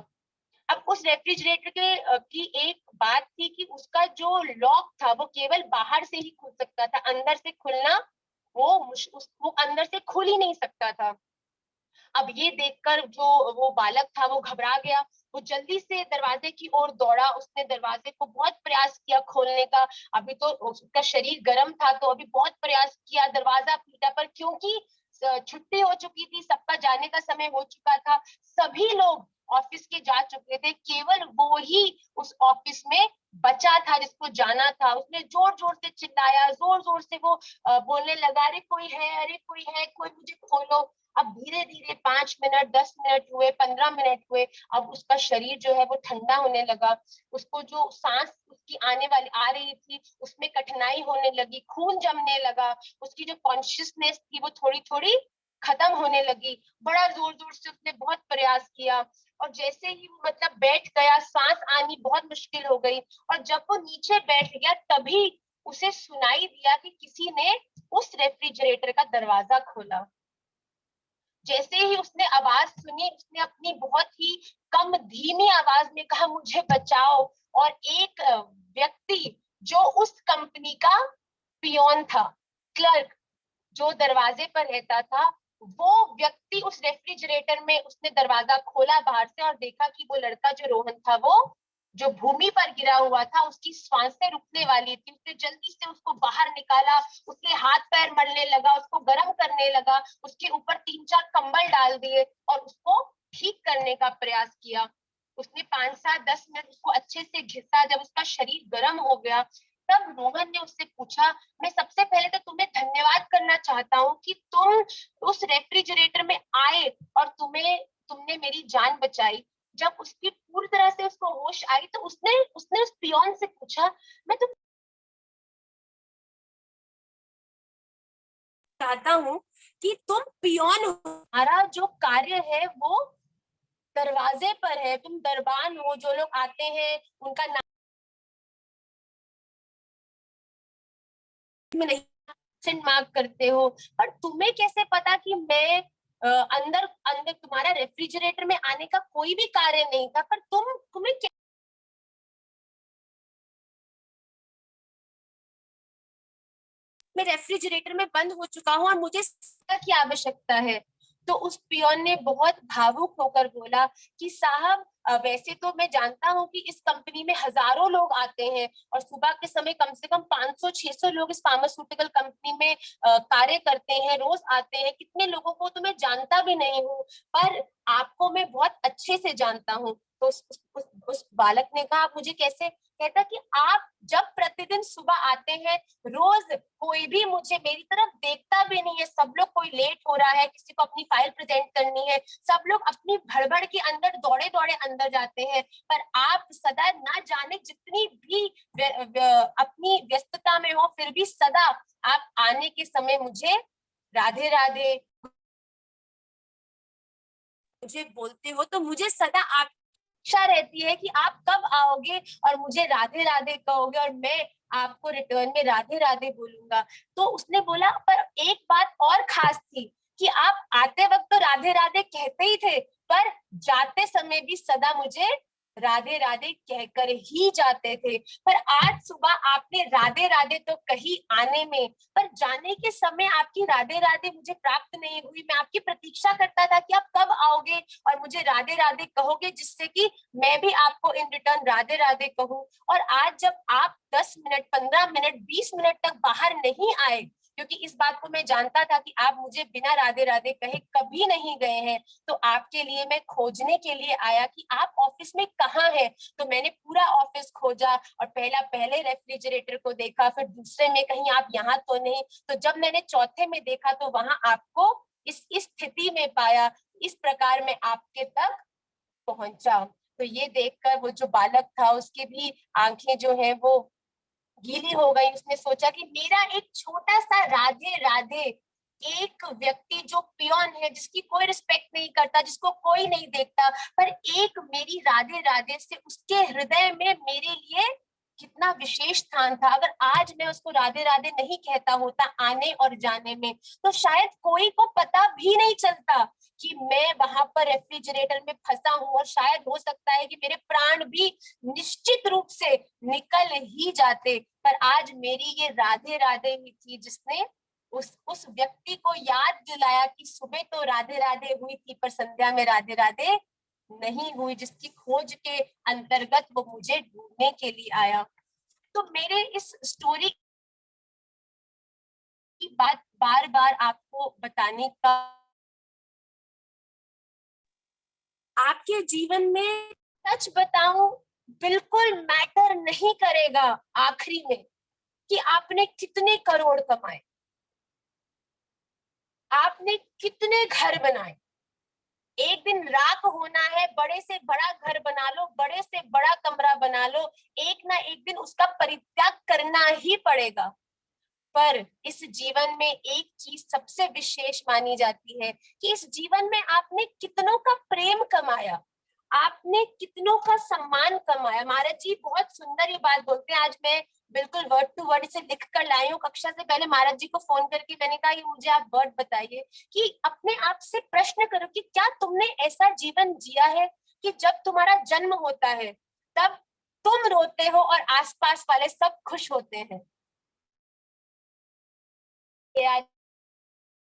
अब उस रेफ्रिजरेटर की एक बात थी कि उसका जो लॉक था वो केवल बाहर से ही खुल सकता था, अंदर से खुलना वो अंदर से खुल ही नहीं सकता था। अब ये देखकर जो वो बालक था वो घबरा गया, वो जल्दी से दरवाजे की ओर दौड़ा। उसने दरवाजे को बहुत प्रयास किया खोलने का, अभी तो उसका शरीर गर्म था तो अभी बहुत प्रयास किया, दरवाजा पीटा, पर क्योंकि छुट्टी हो चुकी थी, सबका जाने का समय हो चुका था, सभी लोग ऑफिस के जा चुके थे, केवल वो ही उस ऑफिस में बचा था जिसको जाना था। उसने जोर जोर से चिल्लाया, जोर जोर से वो बोलने लगा, अरे कोई है, अरे कोई है, कोई मुझे खोलो। अब धीरे धीरे 5 मिनट, 10 मिनट हुए, 15 मिनट हुए, अब उसका शरीर जो है वो ठंडा होने लगा, उसको जो सांस उसकी आ रही थी उसमें कठिनाई होने लगी, खून जमने लगा, उसकी जो कॉन्शियसनेस थी वो थोड़ी थोड़ी खत्म होने लगी। बड़ा जोर जोर से उसने बहुत प्रयास किया और जैसे ही वो मतलब बैठ गया, सांस आनी बहुत मुश्किल हो गई, और जब वो नीचे बैठ गया तभी उसे सुनाई दिया कि किसी ने उस रेफ्रिजरेटर का दरवाजा खोला। जैसे ही उसने आवाज सुनी, उसने अपनी बहुत ही कम धीमी आवाज में कहा, मुझे बचाओ। और एक व्यक्ति जो उस कंपनी का पियोन था, क्लर्क, जो दरवाजे पर रहता था, वो व्यक्ति उस रेफ्रिजरेटर में उसने दरवाजा खोला बाहर से और देखा कि वो लड़का जो रोहन था वो जो भूमि पर गिरा हुआ था, उसकी सांसें रुकने वाली थी। उसने जल्दी से उसको बाहर निकाला, उसके हाथ पैर मलने लगा, उसको गर्म करने लगा, उसके ऊपर 3-4 कंबल डाल दिए और उसको ठीक करने का प्रयास किया। उसने 5-7-10 मिनट उसको अच्छे से घिसा। जब उसका शरीर गर्म हो गया तब रोहन ने उससे पूछा, मैं सबसे पहले तो तुम्हें धन्यवाद करना चाहता हूँ कि तुम उस रेफ्रिजरेटर में आए और तुमने मेरी जान बचाई। जब उसकी पूरी तरह से उसको होश आई तो उसने उस पियोन से पूछा, मैं तो चाहता हूँ कि तुम पियोन हो, हमारा जो कार्य है वो दरवाजे पर है, तुम दरबान हो, जो लोग आते हैं उनका नाम में नहीं मार्क करते हो, पर तुम्हें कैसे पता कि मैं अंदर तुम्हारा रेफ्रिजरेटर में आने का कोई भी कार्य नहीं था, पर तुम्हें मैं रेफ्रिजरेटर में बंद हो चुका हूँ और मुझे की आवश्यकता है। तो उस पियोन ने बहुत भावुक होकर बोला कि साहब वैसे तो मैं जानता हूँ कि इस कंपनी में हजारों लोग आते हैं और सुबह के समय कम से कम 500-600 लोग इस फार्मास्यूटिकल कंपनी में कार्य करते हैं, रोज आते हैं, कितने लोगों को तो मैं जानता भी नहीं हूँ, पर आपको मैं बहुत अच्छे से जानता हूँ। तो उस बालक ने कहा, आप मुझे कैसे? कहता कि आप जब प्रतिदिन सुबह आते हैं, रोज कोई भी मुझे मेरी तरफ देखता भी नहीं है, सब लोग, कोई लेट हो रहा है, किसी को अपनी फाइल प्रेजेंट करनी है, सब लोग अपनी भड़बड़ के अंदर दौड़े दौड़े अंदर जाते हैं, पर आप सदा ना जाने जितनी भी अपनी व्यस्तता में हो, फिर भी सदा आप आने के समय मुझे राधे राधे मुझे बोलते हो, तो मुझे सदा आप इच्छा रहती है कि आप कब आओगे और मुझे राधे राधे कहोगे और मैं आपको रिटर्न में राधे राधे बोलूंगा। तो उसने बोला, पर एक बात और खास थी कि आप आते वक्त तो राधे राधे कहते ही थे, पर जाते समय भी सदा मुझे राधे राधे कहकर ही जाते थे। पर आज सुबह आपने राधे राधे तो कही आने में, पर जाने के समय आपकी राधे राधे मुझे प्राप्त नहीं हुई। मैं आपकी प्रतीक्षा करता था कि आप कब आओगे और मुझे राधे राधे कहोगे, जिससे कि मैं भी आपको इन रिटर्न राधे राधे कहूं। और आज जब आप 10 मिनट, 15 मिनट, 20 मिनट तक बाहर नहीं आए, क्योंकि इस बात को मैं जानता था कि आप मुझे बिना राधे राधे कहे कभी नहीं गए हैं, तो आपके लिए मैं खोजने के लिए आया कि आप ऑफिस में कहाँ हैं। तो मैंने पूरा ऑफिस खोजा और पहले रेफ्रिजरेटर को देखा, फिर दूसरे में कहीं आप यहाँ तो नहीं, तो जब मैंने चौथे में देखा तो वहां आपको इस स्थिति में पाया। इस प्रकार मैं आपके तक पहुंचा। तो ये देखकर वो जो बालक था, उसकी भी आंखें जो है वो गीली हो गई। उसने सोचा कि मेरा एक छोटा सा राधे राधे, एक व्यक्ति जो पियोन है, जिसकी कोई रिस्पेक्ट नहीं करता, जिसको कोई नहीं देखता, पर एक मेरी राधे राधे से उसके हृदय में मेरे लिए कितना विशेष स्थान था। अगर आज मैं उसको राधे राधे नहीं कहता होता आने और जाने में, तो शायद कोई को पता भी नहीं चलता कि मैं वहां पर रेफ्रिजरेटर में फंसा हूं, और शायद हो सकता है कि मेरे प्राण भी निश्चित रूप से निकल ही जाते। पर आज मेरी ये राधे राधे ही थी जिसने उस व्यक्ति को याद दिलाया कि सुबह तो राधे राधे हुई थी, पर संध्या में राधे राधे नहीं हुई, जिसकी खोज के अंतर्गत वो मुझे ढूंढने के लिए आया। तो मेरे इस स्टोरी की बात बार बार आपको बताने का, आपके जीवन में सच बताऊं बिल्कुल मैटर नहीं करेगा आखिरी में कि आपने कितने करोड़ कमाए, आपने कितने घर बनाए। एक दिन राख होना है, बड़े से बड़ा घर बना लो, बड़े से बड़ा कमरा बना लो, एक ना एक दिन उसका परित्याग करना ही पड़ेगा। पर इस जीवन में एक चीज सबसे विशेष मानी जाती है कि इस जीवन में आपने कितनों का प्रेम कमाया, आपने कितनों का सम्मान कमाया। महाराज जी बहुत सुंदर ये बात बोलते हैं। आज मैं बिल्कुल वर्ड टू वर्ड इसे लिख कर लाई हूँ। कक्षा से पहले महाराज जी को फोन करके मैंने कहा, ये मुझे आप वर्ड बताइए कि अपने आप से प्रश्न करो कि क्या तुमने ऐसा जीवन जिया है कि जब तुम्हारा जन्म होता है तब तुम रोते हो और आसपास वाले सब खुश होते हैं,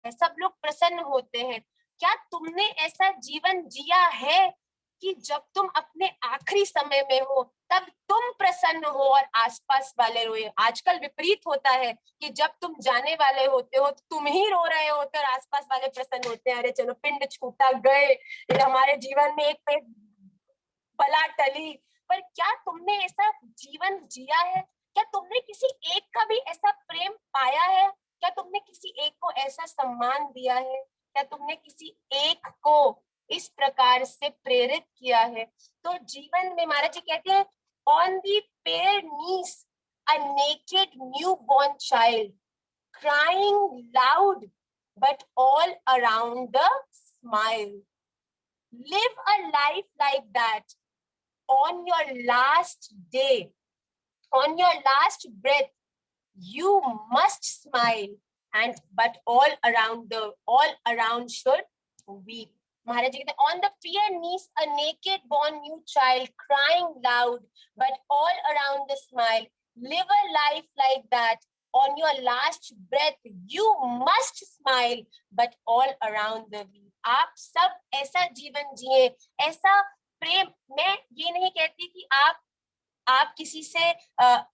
सब लोग प्रसन्न होते हैं। क्या तुमने ऐसा जीवन जिया है कि जब तुम अपने आखिरी समय में हो तब तुम प्रसन्न हो और आसपास वाले रोए? आजकल विपरीत होता है कि जब तुम जाने वाले होते हो तो तुम ही रो रहे होते और आसपास वाले प्रसन्न होते हैं। अरे चलो पिंड छूटा, गए, हमारे जीवन में एक बला टली। पर क्या तुमने ऐसा जीवन जिया है? क्या तुमने किसी एक का भी ऐसा प्रेम पाया है? क्या तुमने किसी एक को ऐसा सम्मान दिया है? क्या तुमने किसी एक को इस प्रकार से प्रेरित किया है? तो जीवन में महाराज जी कहते हैं, on the pair knees a naked new born child crying loud but all around the smile. Live a life like that on your last day, on your last breath, you must smile, and but all around should weep. Maharaj ji कहते, on the pier knees a naked born new child crying loud, but all around the smile. Live a life like that. On your last breath, you must smile, but all around the weep. आप सब ऐसा जीवन जिए, ऐसा प्रेम। मैं ये नहीं कहती कि आप किसी से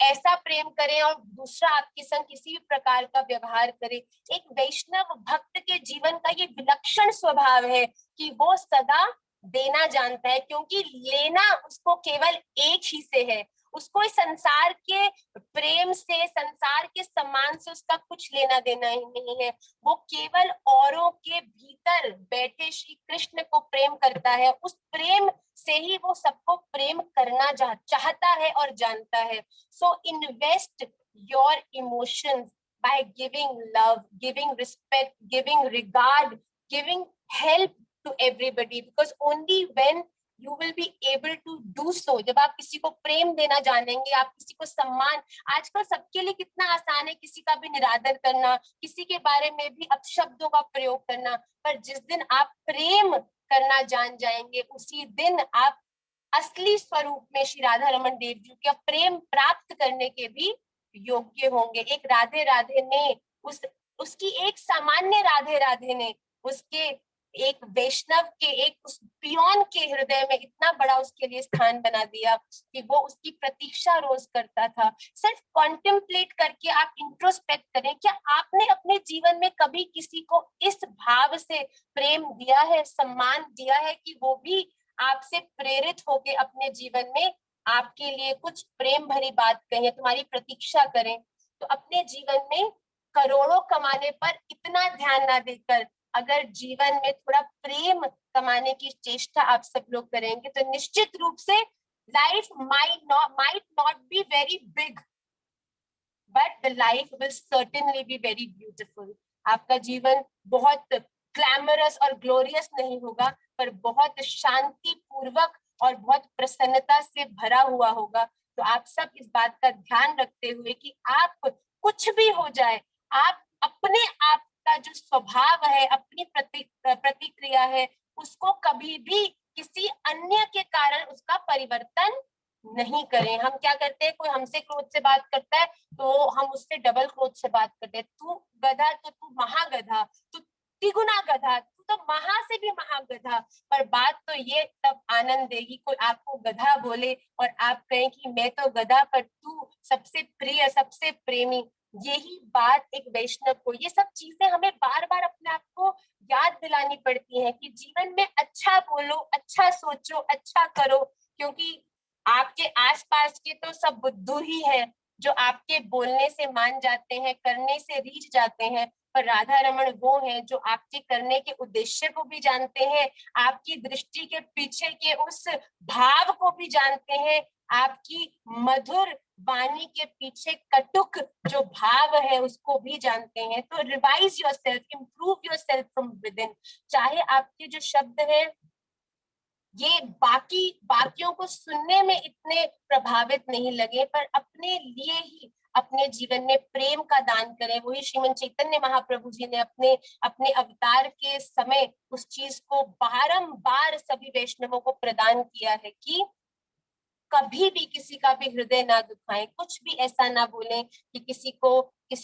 ऐसा प्रेम करें और दूसरा आपके संग किसी भी प्रकार का व्यवहार करे। एक वैष्णव भक्त के जीवन का ये विलक्षण स्वभाव है कि वो सदा देना जानता है, क्योंकि लेना उसको केवल एक ही से है। उसको इस संसार के प्रेम से, संसार के सम्मान से उसका कुछ लेना देना ही नहीं है। वो केवल औरों के भीतर बैठे श्री कृष्ण को प्रेम करता है। उस प्रेम से ही वो सबको प्रेम करना चाहता है और जानता है। So invest your emotions by giving love, giving respect, giving regard, giving help to everybody, because only when you will be able to do so, जब आप किसी को प्रेम देना जानेंगे, आप किसी को सम्मान, आजकल सबके लिए कितना आसान है किसी का भी निरादर करना, किसी के बारे में भी अपशब्दों का प्रयोग करना, पर जिस दिन आप प्रेम करना जान जाएंगे उसी दिन आप असली स्वरूप में श्री राधा रमन देव जी का प्रेम प्राप्त करने के भी योग्य होंगे। एक राधे राधे ने उसकी एक सामान्य राधे राधे ने उसके एक वैष्णव के, एक उस पियोन के हृदय में इतना बड़ा उसके लिए स्थान बना दिया कि वो उसकी प्रतीक्षा रोज करता था। सिर्फ कॉन्टेम्पलेट करके आप इंट्रोस्पेक्ट करें, क्या आपने अपने जीवन में कभी किसी को इस भाव से प्रेम दिया है, सम्मान दिया है कि वो भी आपसे प्रेरित होके अपने जीवन में आपके लिए कुछ प्रेम भरी बात कहें, तुम्हारी प्रतीक्षा करें? तो अपने जीवन में करोड़ों कमाने पर इतना ध्यान ना देकर अगर जीवन में थोड़ा प्रेम कमाने की चेष्टा आप सब लोग करेंगे तो निश्चित रूप से life might not be very big, but the life will certainly be very beautiful. आपका जीवन बहुत ग्लैमरस और ग्लोरियस नहीं होगा, पर बहुत शांति पूर्वक और बहुत प्रसन्नता से भरा हुआ होगा। तो आप सब इस बात का ध्यान रखते हुए कि आप कुछ भी हो जाए, आप अपने आप का जो स्वभाव है, अपनी प्रतिक्रिया है, उसको कभी भी किसी अन्य के कारण उसका परिवर्तन नहीं करें। हम क्या करते हैं, कोई हमसे क्रोध से बात करता है तो हम उससे डबल क्रोध से बात करते हैं। तू गधा तो तू महागधा, तू तिगुना गधा, तू तो महा से भी महागधा। पर बात तो ये तब आनंद देगी कोई आपको गधा बोले और आप कहें कि मैं तो गधा पर तू सबसे प्रिय, सबसे प्रेमी। यही बात एक वैष्णव को, ये सब चीजें हमें बार बार अपने आप को याद दिलानी पड़ती हैं कि जीवन में अच्छा बोलो, अच्छा सोचो, अच्छा करो, क्योंकि आपके आसपास के तो सब बुद्धू ही हैं जो आपके बोलने से मान जाते हैं, करने से रीझ जाते हैं। पर राधा रमन वो हैं जो आपके करने के उद्देश्य को भी जानते हैं, आपकी दृष्टि के पीछे के उस भाव को भी जानते हैं, आपकी मधुर वाणी के पीछे कटुक जो भाव है उसको भी जानते हैं। तो revise yourself, improve yourself from with in. चाहे आपके जो शब्द हैं ये बाकियों को सुनने में इतने प्रभावित नहीं लगे, पर अपने लिए ही अपने जीवन में प्रेम का दान करें। वही श्रीमन चैतन्य महाप्रभु जी ने अपने अवतार के समय उस चीज को बारंबार सभी वैष्णवों को प्रदान किया है कि कभी भी किसी का भी हृदय ना दुखाएं, कुछ भी ऐसा ना बोलें कि किसी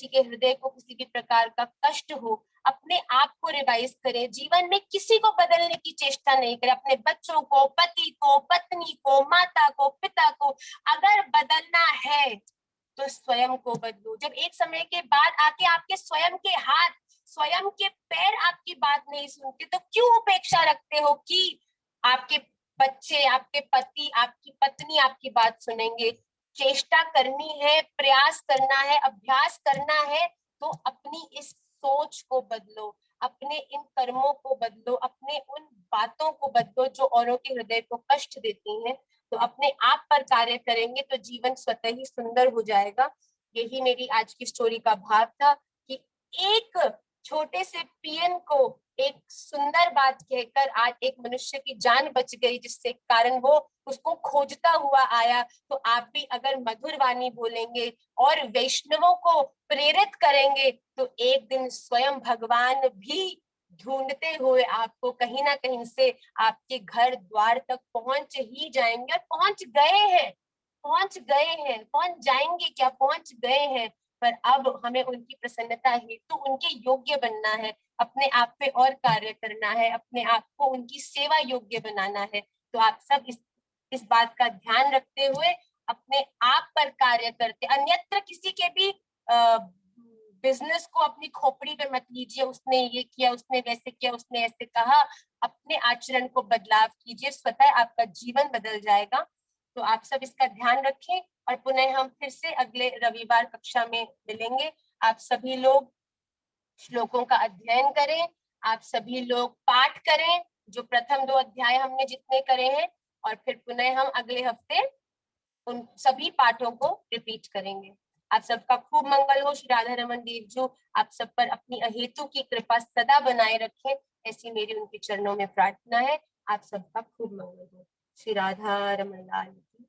के हृदय को किसी भी प्रकार का कष्ट हो। अपने आप को रिवाइज करें, जीवन में किसी को बदलने की चेष्टा नहीं करें। अपने बच्चों को, पति को, पत्नी को, माता को, पिता को अगर बदलना है तो स्वयं को बदलो। जब एक समय के बाद आके आपके स्वयं के हाथ, स्वयं के पैर आपकी बात नहीं सुनते तो क्यों उपेक्षा रखते हो कि आपके बच्चे, आपके पति, आपकी पत्नी आपकी बात सुनेंगे? चेष्टा करनी है, प्रयास करना है, अभ्यास करना है, तो अपनी इस सोच को बदलो, अपने इन कर्मों को बदलो, अपने उन बातों को बदलो जो औरों के हृदय को कष्ट देती हैं। तो अपने आप पर कार्य करेंगे तो जीवन स्वतः ही सुंदर हो जाएगा। यही मेरी आज की स्टोरी का भाव था कि एक छोटे से पियन को एक सुंदर बात कहकर आज एक मनुष्य की जान बच गई, जिससे कारण वो उसको खोजता हुआ आया। तो आप भी अगर मधुर वाणी बोलेंगे और वैष्णवों को प्रेरित करेंगे तो एक दिन स्वयं भगवान भी ढूंढते हुए आपको कहीं ना कहीं से आपके घर द्वार तक पहुंच ही जाएंगे। और पहुंच गए हैं, पहुंच जाएंगे क्या, पहुंच गए हैं। पर अब हमें उनकी प्रसन्नता हेतु उनके योग्य बनना है। अपने आप पे और कार्य करना है, अपने आप को उनकी सेवा योग्य बनाना है। तो आप सब इस बात का ध्यान रखते हुए अपने आप पर कार्य करते, अन्यत्र किसी के भी बिजनेस को अपनी खोपड़ी पे मत लीजिए, उसने ये किया, उसने वैसे किया, उसने ऐसे कहा। अपने आचरण को बदलाव कीजिए, स्वतः आपका जीवन बदल जाएगा। तो आप सब इसका ध्यान रखें और पुनः हम फिर से अगले रविवार कक्षा में मिलेंगे। आप सभी लोग श्लोकों का अध्ययन करें, आप सभी लोग पाठ करें, जो प्रथम 2 अध्याय हमने जितने करे हैं, और फिर पुनः हम अगले हफ्ते उन सभी पाठों को रिपीट करेंगे। आप सबका खूब मंगल हो। श्री राधा रमन देव जो आप सब पर अपनी अहेतु की कृपा सदा बनाए रखें, ऐसी मेरी उनके चरणों में प्रार्थना है। आप सबका खूब मंगल हो। श्री राधा रमन लाल की